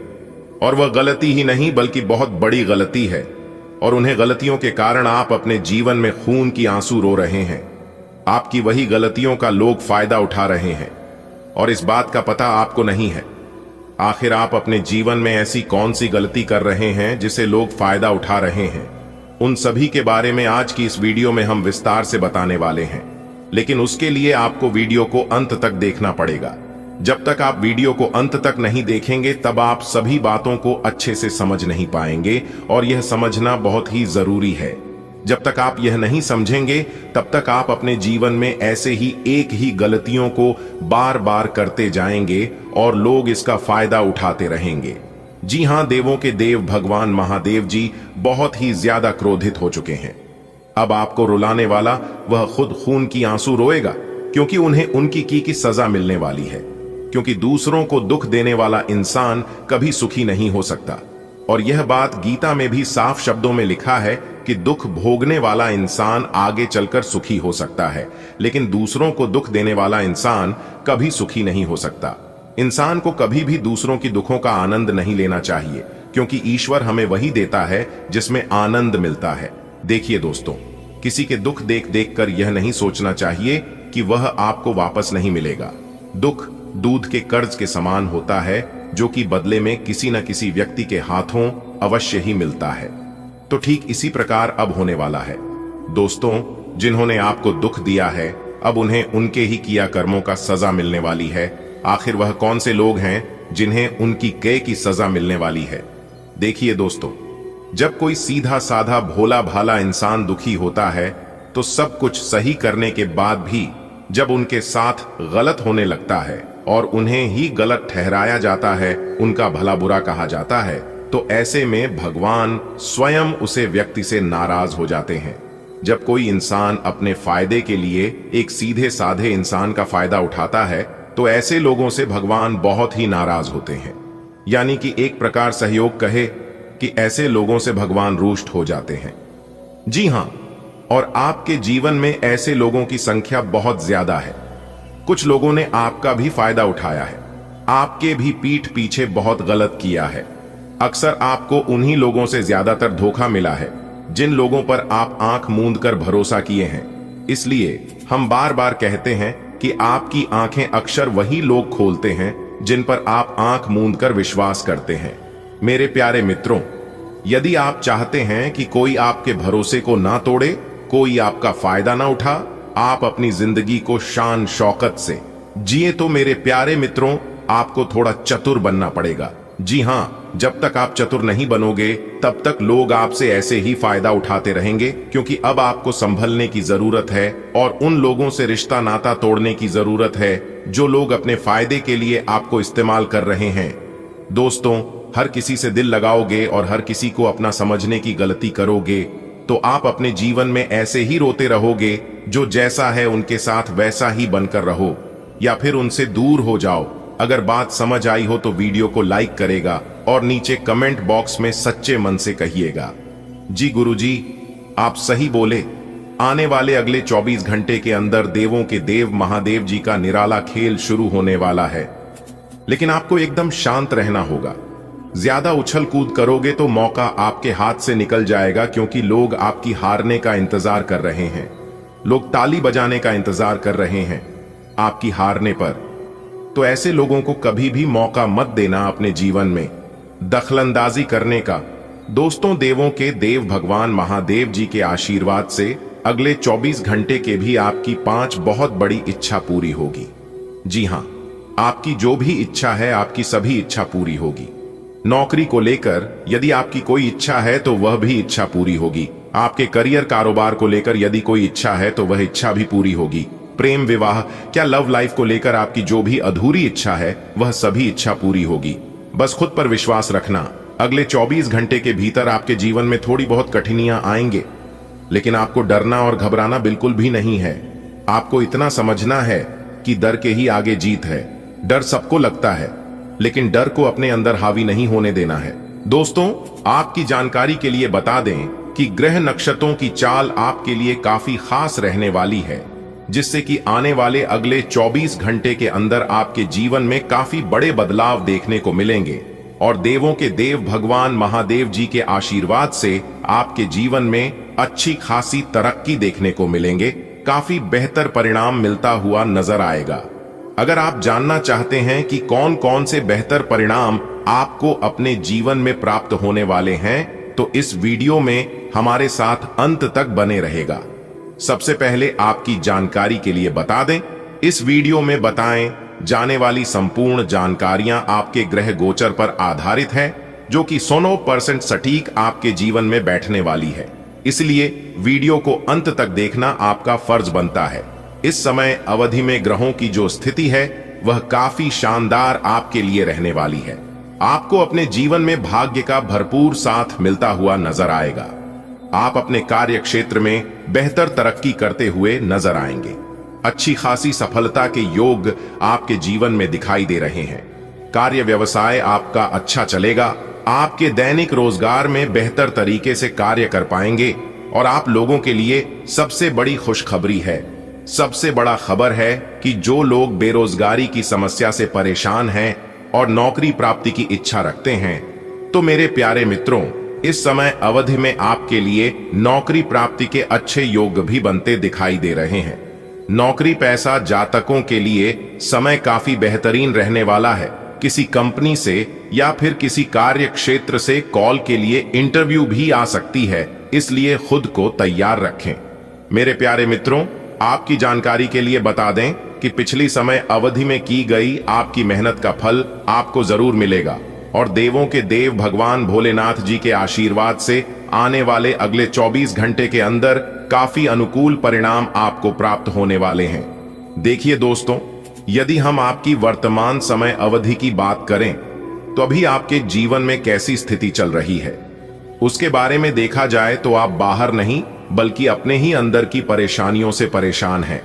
और वह गलती ही नहीं बल्कि बहुत बड़ी गलती है, और उन्हें गलतियों के कारण आप अपने जीवन में खून की आंसू रो रहे हैं। आपकी वही गलतियों का लोग फायदा उठा रहे हैं और इस बात का पता आपको नहीं है। आखिर आप अपने जीवन में ऐसी कौन सी गलती कर रहे हैं जिसे लोग फायदा उठा रहे हैं? उन सभी के बारे में आज की इस वीडियो में हम विस्तार से बताने वाले हैं, लेकिन उसके लिए आपको वीडियो को अंत तक देखना पड़ेगा। जब तक आप वीडियो को अंत तक नहीं देखेंगे तब आप सभी बातों को अच्छे से समझ नहीं पाएंगे, और यह समझना बहुत ही जरूरी है। जब तक आप यह नहीं समझेंगे तब तक आप अपने जीवन में ऐसे ही एक ही गलतियों को बार बार करते जाएंगे और लोग इसका फायदा उठाते रहेंगे। जी हां, देवों के देव भगवान महादेव जी बहुत ही ज्यादा क्रोधित हो चुके हैं। अब आपको रुलाने वाला वह खुद खून की आंसू रोएगा, क्योंकि उन्हें उनकी की सजा मिलने वाली है। क्योंकि दूसरों को दुख देने वाला इंसान कभी सुखी नहीं हो सकता, और यह बात गीता में भी साफ शब्दों में लिखा है कि दुख भोगने वाला इंसान आगे चलकर सुखी हो सकता है, लेकिन दूसरों को दुख देने वाला इंसान कभी सुखी नहीं हो सकता। इंसान को कभी भी दूसरों की दुखों का आनंद नहीं लेना चाहिए, क्योंकि ईश्वर हमें वही देता है जिसमें आनंद मिलता है। देखिए दोस्तों, किसी के दुख देख देख कर यह नहीं सोचना चाहिए कि वह आपको वापस नहीं मिलेगा। दुख दूध के कर्ज के समान होता है, जो कि बदले में किसी न किसी व्यक्ति के हाथों अवश्य ही मिलता है। तो ठीक इसी प्रकार अब होने वाला है। दोस्तों, जिन्होंने आपको दुख दिया है, अब उन्हें उनके ही किया कर्मों का सजा मिलने वाली है। आखिर वह कौन से लोग हैं जिन्हें उनकी कै की सजा मिलने वाली है? देखिए दोस्तों, जब कोई सीधा साधा भोला भाला इंसान दुखी होता है, तो सब कुछ सही करने के बाद भी जब उनके साथ गलत होने लगता है और उन्हें ही गलत ठहराया जाता है, उनका भला बुरा कहा जाता है, तो ऐसे में भगवान स्वयं उसे व्यक्ति से नाराज हो जाते हैं। जब कोई इंसान अपने फायदे के लिए एक सीधे साधे इंसान का फायदा उठाता है, तो ऐसे लोगों से भगवान बहुत ही नाराज होते हैं। यानी कि एक प्रकार सहयोग कहे कि ऐसे लोगों से भगवान रुष्ट हो जाते हैं। जी हां, और आपके जीवन में ऐसे लोगों की संख्या बहुत ज्यादा है। कुछ लोगों ने आपका भी फायदा उठाया है, आपके भी पीठ पीछे बहुत गलत किया है। अक्सर आपको उन्हीं लोगों से ज्यादातर धोखा मिला है जिन लोगों पर आप आंख मूंद कर भरोसा किए हैं। इसलिए हम बार बार कहते हैं कि आपकी आंखें अक्सर वही लोग खोलते हैं जिन पर आप आंख मूंद कर विश्वास करते हैं। मेरे प्यारे मित्रों, यदि आप चाहते हैं कि कोई आपके भरोसे को ना तोड़े, कोई आपका फायदा ना उठा, आप अपनी जिंदगी को शान शौकत से जिए, तो मेरे प्यारे मित्रों, आपको थोड़ा चतुर बनना पड़ेगा। जी हां, जब तक आप चतुर नहीं बनोगे तब तक लोग आपसे ऐसे ही फायदा उठाते रहेंगे, क्योंकि अब आपको संभलने की जरूरत है और उन लोगों से रिश्ता नाता तोड़ने की जरूरत है जो लोग अपने फायदे के लिए आपको इस्तेमाल कर रहे हैं। दोस्तों, हर किसी से दिल लगाओगे और हर किसी को अपना समझने की गलती करोगे, तो आप अपने जीवन में ऐसे ही रोते रहोगे। जो जैसा है उनके साथ वैसा ही बनकर रहो, या फिर उनसे दूर हो जाओ। अगर बात समझ आई हो तो वीडियो को लाइक करेगा और नीचे कमेंट बॉक्स में सच्चे मन से कहिएगा, जी गुरुजी आप सही बोले। आने वाले अगले 24 घंटे के अंदर देवों के देव महादेव जी का निराला खेल शुरू होने वाला है, लेकिन आपको एकदम शांत रहना होगा। ज्यादा उछल कूद करोगे तो मौका आपके हाथ से निकल जाएगा, क्योंकि लोग आपकी हारने का इंतजार कर रहे हैं। लोग ताली बजाने का इंतजार कर रहे हैं आपकी हारने पर। तो ऐसे लोगों को कभी भी मौका मत देना अपने जीवन में दखलंदाजी करने का। दोस्तों, देवों के देव भगवान महादेव जी के आशीर्वाद से अगले 24 घंटे के भी आपकी 5 बहुत बड़ी इच्छा पूरी होगी। जी हां, आपकी जो भी इच्छा है, आपकी सभी इच्छा पूरी होगी। नौकरी को लेकर यदि आपकी कोई इच्छा है तो वह भी इच्छा पूरी होगी। आपके करियर कारोबार को लेकर यदि कोई इच्छा है तो वह इच्छा भी पूरी होगी। प्रेम विवाह, क्या लव लाइफ को लेकर आपकी जो भी अधूरी इच्छा है वह सभी इच्छा पूरी होगी। बस खुद पर विश्वास रखना। अगले 24 घंटे के भीतर आपके जीवन में थोड़ी बहुत कठिनाइयां आएंगे, लेकिन आपको डरना और घबराना बिल्कुल भी नहीं है। आपको इतना समझना है कि डर के ही आगे जीत है। डर सबको लगता है, लेकिन डर को अपने अंदर हावी नहीं होने देना है। दोस्तों, आपकी जानकारी के लिए बता दें कि ग्रह नक्षत्रों की चाल आपके लिए काफी खास रहने वाली है, जिससे कि आने वाले अगले 24 घंटे के अंदर आपके जीवन में काफी बड़े बदलाव देखने को मिलेंगे और देवों के देव भगवान महादेव जी के आशीर्वाद से आपके जीवन में अच्छी खासी तरक्की देखने को मिलेंगे। काफी बेहतर परिणाम मिलता हुआ नजर आएगा। अगर आप जानना चाहते हैं कि कौन कौन से बेहतर परिणाम आपको अपने जीवन में प्राप्त होने वाले हैं, तो इस वीडियो में हमारे साथ अंत तक बने रहेगा। सबसे पहले आपकी जानकारी के लिए बता दें, इस वीडियो में बताएं जाने वाली संपूर्ण जानकारियां आपके ग्रह गोचर पर आधारित है, जो कि 100% सटीक आपके जीवन में बैठने वाली है। इसलिए वीडियो को अंत तक देखना आपका फर्ज बनता है। इस समय अवधि में ग्रहों की जो स्थिति है वह काफी शानदार आपके लिए रहने वाली है। आपको अपने जीवन में भाग्य का भरपूर साथ मिलता हुआ नजर आएगा। आप अपने कार्य क्षेत्र में बेहतर तरक्की करते हुए नजर आएंगे। अच्छी खासी सफलता के योग आपके जीवन में दिखाई दे रहे हैं। कार्य व्यवसाय आपका अच्छा चलेगा। आपके दैनिक रोजगार में बेहतर तरीके से कार्य कर पाएंगे और आप लोगों के लिए सबसे बड़ी खुशखबरी है, सबसे बड़ा खबर है कि जो लोग बेरोजगारी की समस्या से परेशान हैं और नौकरी प्राप्ति की इच्छा रखते हैं, तो मेरे प्यारे मित्रों, इस समय अवधि में आपके लिए नौकरी प्राप्ति के अच्छे योग भी बनते दिखाई दे रहे हैं। नौकरी पैसा जातकों के लिए समय काफी बेहतरीन रहने वाला है। किसी कंपनी से या फिर किसी कार्य क्षेत्र से कॉल के लिए इंटरव्यू भी आ सकती है, इसलिए खुद को तैयार रखें। मेरे प्यारे मित्रों, आपकी जानकारी के लिए बता दें कि पिछली समय अवधि में की गई आपकी मेहनत का फल आपको जरूर मिलेगा और देवों के देव भगवान भोलेनाथ जी के आशीर्वाद से आने वाले अगले 24 घंटे के अंदर काफी अनुकूल परिणाम आपको प्राप्त होने वाले हैं। देखिए दोस्तों, यदि हम आपकी वर्तमान समय अवधि की बात करें तो अभी आपके जीवन में कैसी स्थिति चल रही है, उसके बारे में देखा जाए तो आप बाहर नहीं बल्कि अपने ही अंदर की परेशानियों से परेशान हैं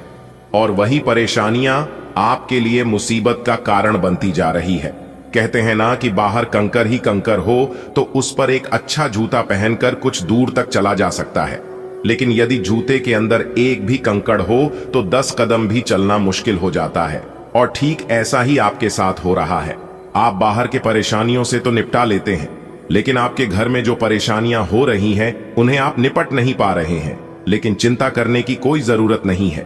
और वही परेशानियां आपके लिए मुसीबत का कारण बनती जा रही है। कहते हैं ना कि बाहर कंकर ही कंकर हो तो उस पर एक अच्छा जूता पहनकर कुछ दूर तक चला जा सकता है, लेकिन यदि जूते के अंदर एक भी कंकड़ हो तो 10 कदम भी चलना मुश्किल हो जाता है। और ठीक ऐसा ही आपके साथ हो रहा है। आप बाहर के परेशानियों से तो निपटा लेते हैं, लेकिन आपके घर में जो परेशानियां हो रही हैं उन्हें आप निपट नहीं पा रहे हैं। लेकिन चिंता करने की कोई जरूरत नहीं है।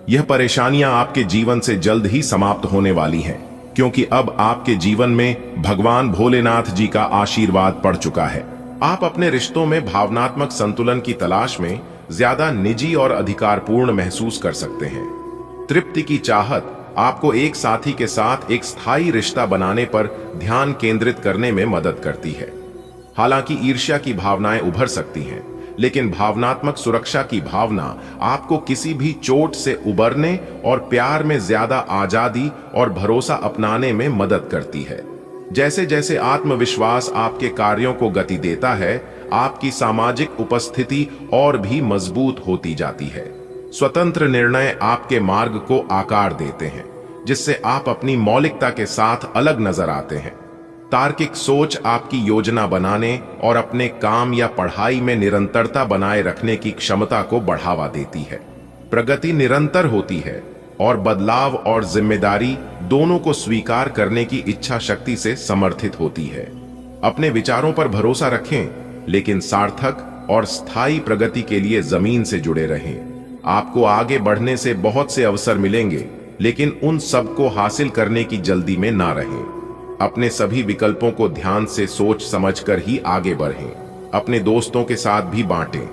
यह परेशानियां आपके जीवन से जल्द ही समाप्त होने वाली हैं, क्योंकि अब आपके जीवन में भगवान भोलेनाथ जी का आशीर्वाद पड़ चुका है। आप अपने रिश्तों में भावनात्मक संतुलन की तलाश में ज्यादा निजी और अधिकारपूर्ण महसूस कर सकते हैं। तृप्ति की चाहत आपको एक साथी के साथ एक स्थायी रिश्ता बनाने पर ध्यान केंद्रित करने में मदद करती है। हालांकि ईर्ष्या की भावनाएं उभर सकती हैं, लेकिन भावनात्मक सुरक्षा की भावना आपको किसी भी चोट से उबरने और प्यार में ज्यादा आजादी और भरोसा अपनाने में मदद करती है। जैसे जैसे आत्मविश्वास आपके कार्यों को गति देता है, आपकी सामाजिक उपस्थिति और भी मजबूत होती जाती है। स्वतंत्र निर्णय आपके मार्ग को आकार देते हैं, जिससे आप अपनी मौलिकता के साथ अलग नजर आते हैं। तार्किक सोच आपकी योजना बनाने और अपने काम या पढ़ाई में निरंतरता बनाए रखने की क्षमता को बढ़ावा देती है। प्रगति निरंतर होती है और बदलाव और जिम्मेदारी दोनों को स्वीकार करने की इच्छा शक्ति से समर्थित होती है। अपने विचारों पर भरोसा रखें, लेकिन सार्थक और स्थायी प्रगति के लिए जमीन से जुड़े रहें। आपको आगे बढ़ने से बहुत से अवसर मिलेंगे, लेकिन उन सबको हासिल करने की जल्दी में ना रहें। अपने सभी विकल्पों को ध्यान से सोच समझकर ही आगे बढ़ें। अपने दोस्तों के साथ भी बांटें।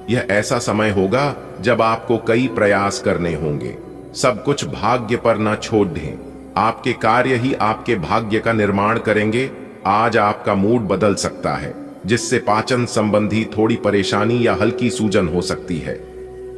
यह ऐसा समय होगा जब आपको कई प्रयास करने होंगे। सब कुछ भाग्य पर न छोड़ दें। आपके कार्य ही आपके भाग्य का निर्माण करेंगे। आज आपका मूड बदल सकता है, जिससे पाचन संबंधी थोड़ी परेशानी या हल्की सूजन हो सकती है।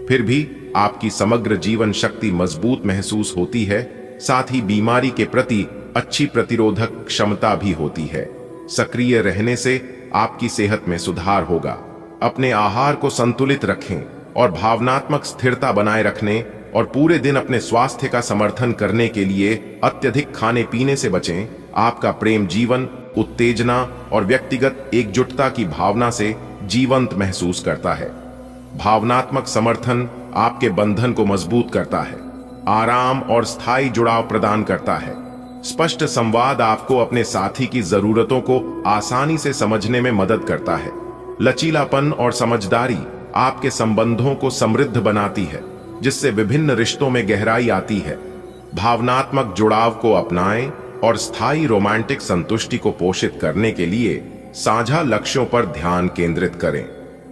फिर भी आपकी समग्र जीवन शक्ति मजबूत महसूस होती है, साथ ही बीमारी के प्रति अच्छी प्रतिरोधक क्षमता भी होती है। सक्रिय रहने से आपकी सेहत में सुधार होगा। अपने आहार को संतुलित रखें और भावनात्मक स्थिरता बनाए रखने और पूरे दिन अपने स्वास्थ्य का समर्थन करने के लिए अत्यधिक खाने पीने से बचें। आपका प्रेम जीवन उत्तेजना और व्यक्तिगत एकजुटता की भावना से जीवंत महसूस करता है। भावनात्मक समर्थन आपके बंधन को मजबूत करता है, आराम और स्थायी जुड़ाव प्रदान करता है। स्पष्ट संवाद आपको अपने साथी की जरूरतों को आसानी से समझने में मदद करता है। लचीलापन और समझदारी आपके संबंधों को समृद्ध बनाती है, जिससे विभिन्न रिश्तों में गहराई आती है। भावनात्मक जुड़ाव को अपनाएं और स्थायी रोमांटिक संतुष्टि को पोषित करने के लिए साझा लक्ष्यों पर ध्यान केंद्रित करें।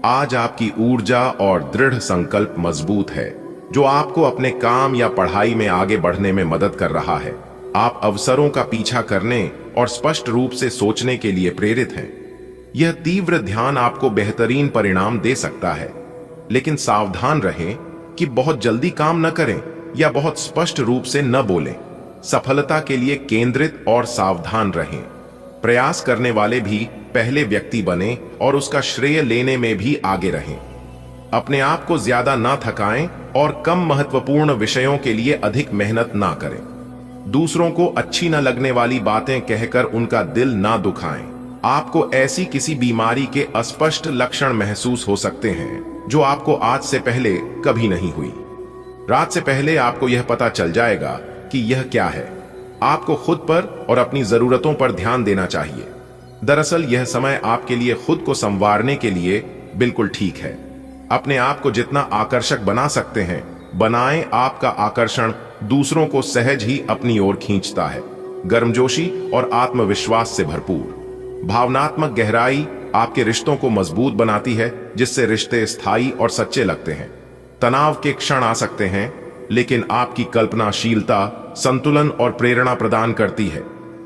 आज आपकी ऊर्जा और दृढ़ संकल्प मजबूत है, जो आपको अपने काम या पढ़ाई में आगे बढ़ने में मदद कर रहा है। आप अवसरों का पीछा करने और स्पष्ट रूप से सोचने के लिए प्रेरित हैं। यह तीव्र ध्यान आपको बेहतरीन परिणाम दे सकता है, लेकिन सावधान रहें कि बहुत जल्दी काम न करें या बहुत स्पष्ट रूप से न बोलें। सफलता के लिए केंद्रित और सावधान रहें। प्रयास करने वाले भी पहले व्यक्ति बने और उसका श्रेय लेने में भी आगे रहें। अपने आप को ज्यादा ना थकाएं और कम महत्वपूर्ण विषयों के लिए अधिक मेहनत ना करें। दूसरों को अच्छी न लगने वाली बातें कहकर उनका दिल ना दुखाएं। आपको ऐसी किसी बीमारी के अस्पष्ट लक्षण महसूस हो सकते हैं जो आपको आज से पहले कभी नहीं हुई। रात से पहले आपको यह पता चल जाएगा कि यह क्या है। आपको खुद पर और अपनी जरूरतों पर ध्यान देना चाहिए। दरअसल यह समय आपके लिए खुद को संवारने के लिए बिल्कुल ठीक है। अपने आप को जितना आकर्षक बना सकते हैं बनाएं। आपका आकर्षण दूसरों को सहज ही अपनी ओर खींचता है, गर्मजोशी और आत्मविश्वास से भरपूर। भावनात्मक गहराई आपके रिश्तों को मजबूत बनाती है, जिससे रिश्ते स्थायी और सच्चे लगते हैं। तनाव के क्षण आ सकते हैं, लेकिन आपकी कल्पनाशीलता संतुलन और प्रेरणा प्रदान करती है।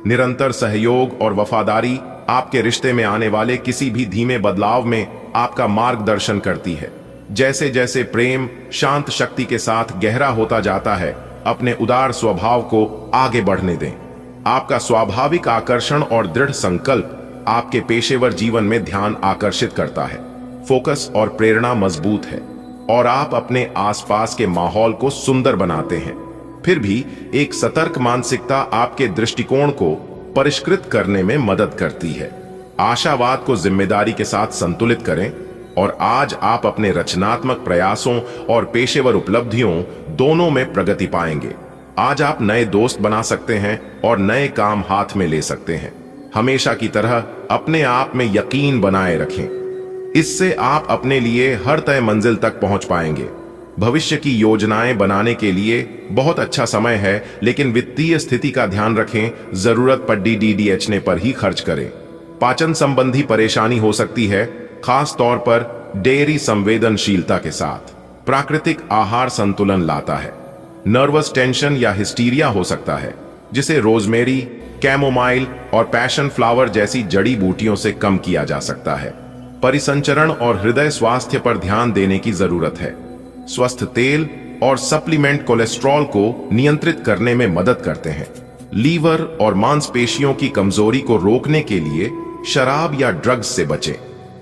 निरंतर सहयोग और वफादारी आपके रिश्ते में आने वाले किसी भी धीमे बदलाव में आपका मार्गदर्शन करती है। जैसे जैसे प्रेम शांत शक्ति के साथ गहरा होता जाता है, अपने उदार स्वभाव को आगे बढ़ने दें। आपका स्वाभाविक आकर्षण और दृढ़ संकल्प आपके पेशेवर जीवन में ध्यान आकर्षित करता है। फोकस और प्रेरणा मजबूत है और आप अपने आसपास के माहौल को सुंदर बनाते हैं। फिर भी एक सतर्क मानसिकता आपके दृष्टिकोण को परिष्कृत करने में मदद करती है। आशावाद को जिम्मेदारी के साथ संतुलित करें और आज आप अपने रचनात्मक प्रयासों और पेशेवर उपलब्धियों दोनों में प्रगति पाएंगे। आज आप नए दोस्त बना सकते हैं और नए काम हाथ में ले सकते हैं। हमेशा की तरह अपने आप में यकीन बनाए रखें। इससे आप अपने लिए हर तय मंजिल तक पहुंच पाएंगे। भविष्य की योजनाएं बनाने के लिए बहुत अच्छा समय है, लेकिन वित्तीय स्थिति का ध्यान रखें। जरूरत पर डीडीएचने पर ही खर्च करें। पाचन संबंधी परेशानी हो सकती है, खास तौर पर डेयरी संवेदनशीलता के साथ। प्राकृतिक आहार संतुलन लाता है। नर्वस टेंशन या हिस्टीरिया हो सकता है, जिसे रोजमेरी, कैमोमाइल और पैशन फ्लावर जैसी जड़ी बूटियों से कम किया जा सकता है। परिसंचरण और हृदय स्वास्थ्य पर ध्यान देने की जरूरत है। स्वस्थ तेल और सप्लीमेंट कोलेस्ट्रॉल को नियंत्रित करने में मदद करते हैं। लीवर और मांसपेशियों की कमजोरी को रोकने के लिए शराब या ड्रग्स से बचें।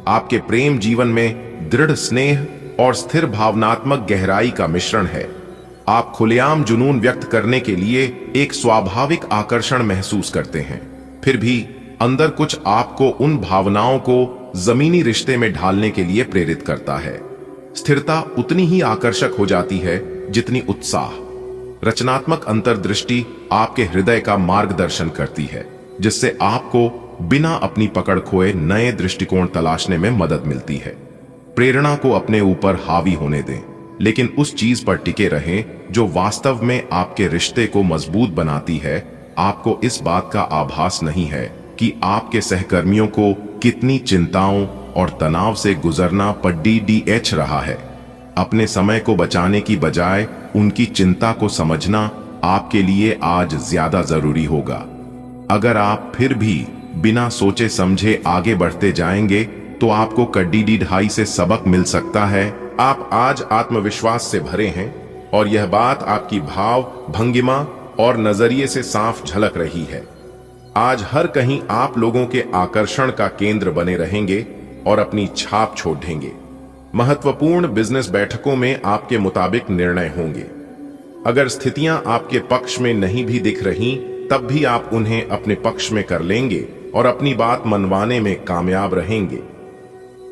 आपके प्रेम जीवन में दृढ़ स्नेह और स्थिर भावनात्मक गहराई का मिश्रण है। आप खुलेआम जुनून व्यक्त करने के लिए एक स्वाभाविक आकर्षण महसूस करते हैं। फिर भी अंदर कुछ आपको उन भावनाओं को जमीनी रिश्ते में ढालने के लिए प्रेरित करता है। स्थिरता उतनी ही आकर्षक हो जाती है जितनी उत्साह। रचनात्मक अंतर्दृष्टि आपके हृदय का मार्गदर्शन करती है, जिससे आपको बिना अपनी पकड़ खोए नए दृष्टिकोण तलाशने में मदद मिलती है। प्रेरणा को अपने ऊपर हावी होने दें, लेकिन उस चीज पर टिके रहें जो वास्तव में आपके रिश्ते को मजबूत बनाती है। आपको इस बात का आभास नहीं है कि आपके सहकर्मियों को कितनी चिंताओं और तनाव से गुजरना पर डीडीएच रहा है। अपने समय को बचाने की बजाय उनकी चिंता को समझना आपके लिए आज ज्यादा जरूरी होगा। अगर आप फिर भी बिना सोचे समझे आगे बढ़ते जाएंगे, तो आपको कड्डी ढाई से सबक मिल सकता है आप आज आत्मविश्वास से भरे हैं और यह बात आपकी भाव, भंगिमा और नजरिए से साफ झलक रही है। आज हर कहीं आप लोगों के आकर्षण का केंद्र बने रहेंगे और अपनी छाप छोड़ देंगे। महत्वपूर्ण बिजनेस बैठकों में आपके मुताबिक निर्णय होंगे। अगर स्थितियां आपके पक्ष में नहीं भी दिख रही, तब भी आप उन्हें अपने पक्ष में कर लेंगे और अपनी बात मनवाने में कामयाब रहेंगे।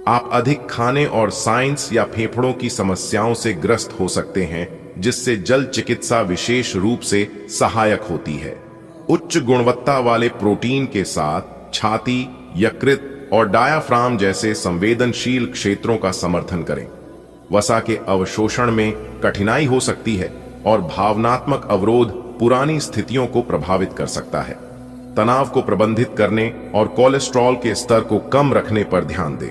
आप अधिक खाने और साइंस या फेफड़ों की समस्याओं से ग्रस्त हो सकते हैं, जिससे जल चिकित्सा विशेष रूप से सहायक होती है। उच्च गुणवत्ता वाले प्रोटीन के साथ छाती, यकृत और डायाफ्राम जैसे संवेदनशील क्षेत्रों का समर्थन करें। वसा के अवशोषण में कठिनाई हो सकती है और भावनात्मक अवरोध पुरानी स्थितियों को प्रभावित कर सकता है। तनाव को प्रबंधित करने और कोलेस्ट्रॉल के स्तर को कम रखने पर ध्यान दें।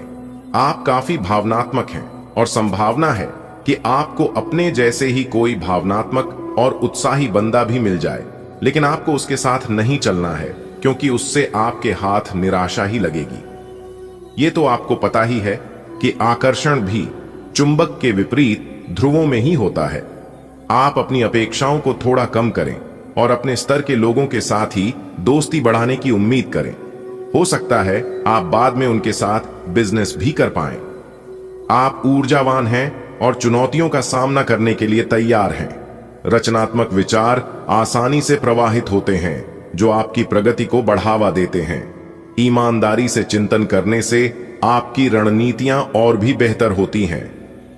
आप काफी भावनात्मक हैं और संभावना है कि आपको अपने जैसे ही कोई भावनात्मक और उत्साही बंदा भी मिल जाए, लेकिन आपको उसके साथ नहीं चलना है क्योंकि उससे आपके हाथ निराशा ही लगेगी। ये तो आपको पता ही है कि आकर्षण भी चुंबक के विपरीत ध्रुवों में ही होता है। आप अपनी अपेक्षाओं को थोड़ा कम करें और अपने स्तर के लोगों के साथ ही दोस्ती बढ़ाने की उम्मीद करें। हो सकता है आप बाद में उनके साथ बिजनेस भी कर पाएं। आप ऊर्जावान हैं और चुनौतियों का सामना करने के लिए तैयार हैं। रचनात्मक विचार आसानी से प्रवाहित होते हैं, जो आपकी प्रगति को बढ़ावा देते हैं। ईमानदारी से चिंतन करने से आपकी रणनीतियां और भी बेहतर होती हैं।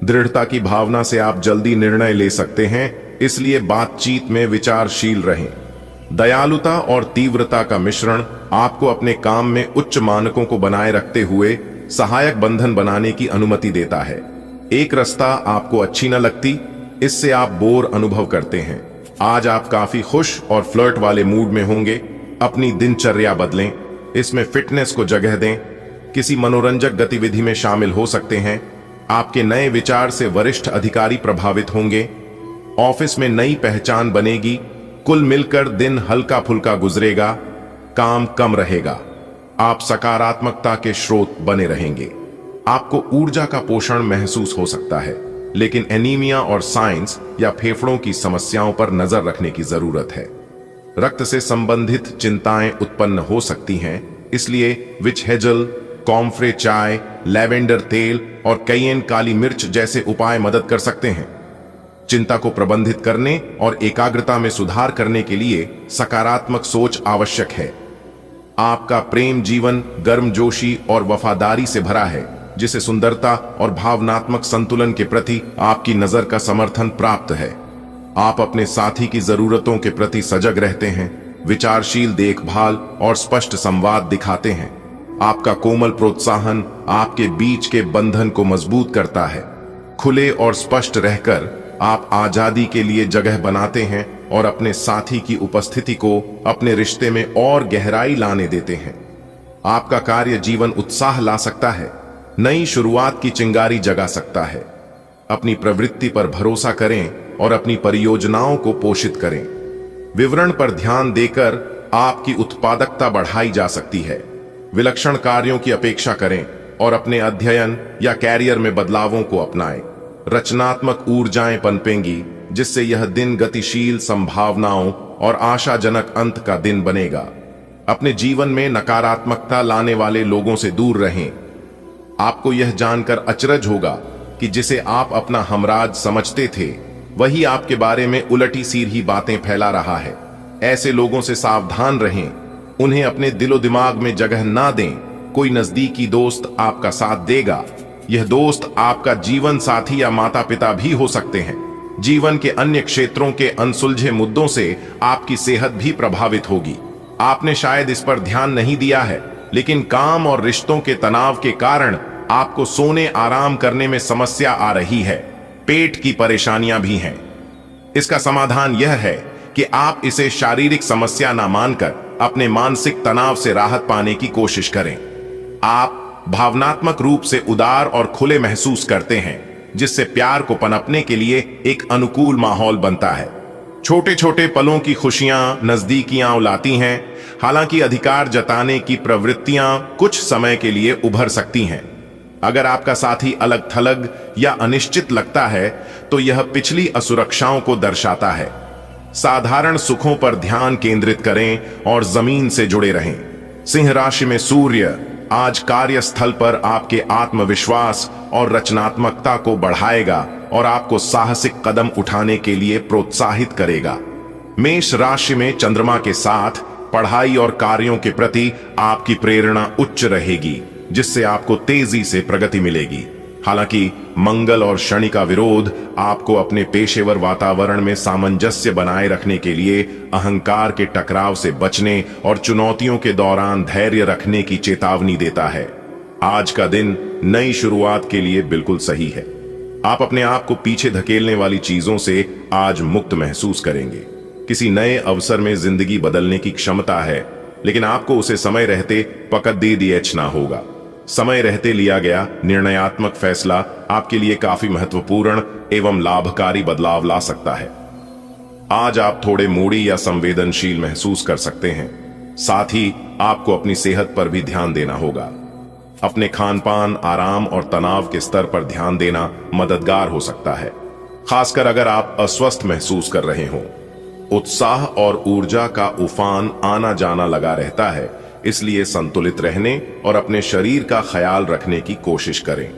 दृढ़ता की भावना से आप जल्दी निर्णय ले सकते हैं, इसलिए बातचीत में विचारशील रहें। दयालुता और तीव्रता का मिश्रण आपको अपने काम में उच्च मानकों को बनाए रखते हुए सहायक बंधन बनाने की अनुमति देता है। एक रास्ता आपको अच्छी न लगती, इससे आप बोर अनुभव करते हैं। आज आप काफी खुश और फ्लर्ट वाले मूड में होंगे। अपनी दिनचर्या बदलें, इसमें फिटनेस को जगह दें। किसी मनोरंजक गतिविधि में शामिल हो सकते हैं। आपके नए विचार से वरिष्ठ अधिकारी प्रभावित होंगे। ऑफिस में नई पहचान बनेगी। कुल मिलकर दिन हल्का फुल्का गुजरेगा, काम कम रहेगा। आप सकारात्मकता के स्रोत बने रहेंगे। आपको ऊर्जा का पोषण महसूस हो सकता है, लेकिन एनीमिया और साइंस या फेफड़ों की समस्याओं पर नजर रखने की जरूरत है। रक्त से संबंधित चिंताएं उत्पन्न हो सकती हैं, इसलिए विच हेजल, कॉम्फ्रे चाय, लैवेंडर तेल और कैयेन काली मिर्च जैसे उपाय मदद कर सकते हैं। चिंता को प्रबंधित करने और एकाग्रता में सुधार करने के लिए सकारात्मक सोच आवश्यक है। आपका प्रेम जीवन गर्मजोशी और वफादारी से भरा है, जिसे सुंदरता और भावनात्मक संतुलन के प्रति आपकी नजर का समर्थन प्राप्त है। आप अपने साथी की जरूरतों के प्रति सजग रहते हैं, विचारशील देखभाल और स्पष्ट संवाद दिखाते हैं। आपका कोमल प्रोत्साहन आपके बीच के बंधन को मजबूत करता है। खुले और स्पष्ट रहकर आप आजादी के लिए जगह बनाते हैं और अपने साथी की उपस्थिति को अपने रिश्ते में और गहराई लाने देते हैं। आपका कार्य जीवन उत्साह ला सकता है, नई शुरुआत की चिंगारी जगा सकता है। अपनी प्रवृत्ति पर भरोसा करें और अपनी परियोजनाओं को पोषित करें। विवरण पर ध्यान देकर आपकी उत्पादकता बढ़ाई जा सकती है। विलक्षण कार्यों की अपेक्षा करें और अपने अध्ययन या कैरियर में बदलावों को अपनाएं। रचनात्मक ऊर्जाएं पनपेंगी, जिससे यह दिन गतिशील संभावनाओं और आशाजनक अंत का दिन बनेगा। अपने जीवन में नकारात्मकता लाने वाले लोगों से दूर रहें। आपको यह जानकर अचरज होगा कि जिसे आप अपना हमराज समझते थे, वही आपके बारे में उलटी सीधी बातें फैला रहा है। ऐसे लोगों से सावधान रहें, उन्हें अपने दिलो दिमाग में जगह ना दें। कोई नजदीकी दोस्त आपका साथ देगा। यह दोस्त आपका जीवन साथी या माता पिता भी हो सकते हैं। जीवन के अन्य क्षेत्रों के अनसुलझे मुद्दों से आपकी सेहत भी प्रभावित होगी। आपने शायद इस पर ध्यान नहीं दिया है, लेकिन काम और रिश्तों के तनाव के कारण आपको सोने आराम करने में समस्या आ रही है। पेट की परेशानियां भी हैं। इसका समाधान यह है कि आप इसे शारीरिक समस्या ना मानकर अपने मानसिक तनाव से राहत पाने की कोशिश करें। आप भावनात्मक रूप से उदार और खुले महसूस करते हैं, जिससे प्यार को पनपने के लिए एक अनुकूल माहौल बनता है। छोटे छोटे पलों की खुशियां नजदीकियां लाती हैं। हालांकि अधिकार जताने की प्रवृत्तियां कुछ समय के लिए उभर सकती हैं। अगर आपका साथी अलग थलग या अनिश्चित लगता है तो यह पिछली असुरक्षाओं को दर्शाता है। साधारण सुखों पर ध्यान केंद्रित करें और जमीन से जुड़े रहें। सिंह राशि में सूर्य आज कार्यस्थल पर आपके आत्मविश्वास और रचनात्मकता को बढ़ाएगा और आपको साहसिक कदम उठाने के लिए प्रोत्साहित करेगा। मेष राशि में चंद्रमा के साथ पढ़ाई और कार्यों के प्रति आपकी प्रेरणा उच्च रहेगी, जिससे आपको तेजी से प्रगति मिलेगी। हालांकि मंगल और शनि का विरोध आपको अपने पेशेवर वातावरण में सामंजस्य बनाए रखने के लिए अहंकार के टकराव से बचने और चुनौतियों के दौरान धैर्य रखने की चेतावनी देता है। आज का दिन नई शुरुआत के लिए बिल्कुल सही है। आप अपने आप को पीछे धकेलने वाली चीजों से आज मुक्त महसूस करेंगे। किसी नए अवसर में जिंदगी बदलने की क्षमता है, लेकिन आपको उसे समय रहते पकड़ दे दिया होगा। समय रहते लिया गया निर्णयात्मक फैसला आपके लिए काफी महत्वपूर्ण एवं लाभकारी बदलाव ला सकता है। आज आप थोड़े मूडी या संवेदनशील महसूस कर सकते हैं। साथ ही आपको अपनी सेहत पर भी ध्यान देना होगा। अपने खान पान, आराम और तनाव के स्तर पर ध्यान देना मददगार हो सकता है, खासकर अगर आप अस्वस्थ महसूस कर रहे हों। उत्साह और ऊर्जा का उफान आना जाना लगा रहता है, इसलिए संतुलित रहने और अपने शरीर का ख्याल रखने की कोशिश करें।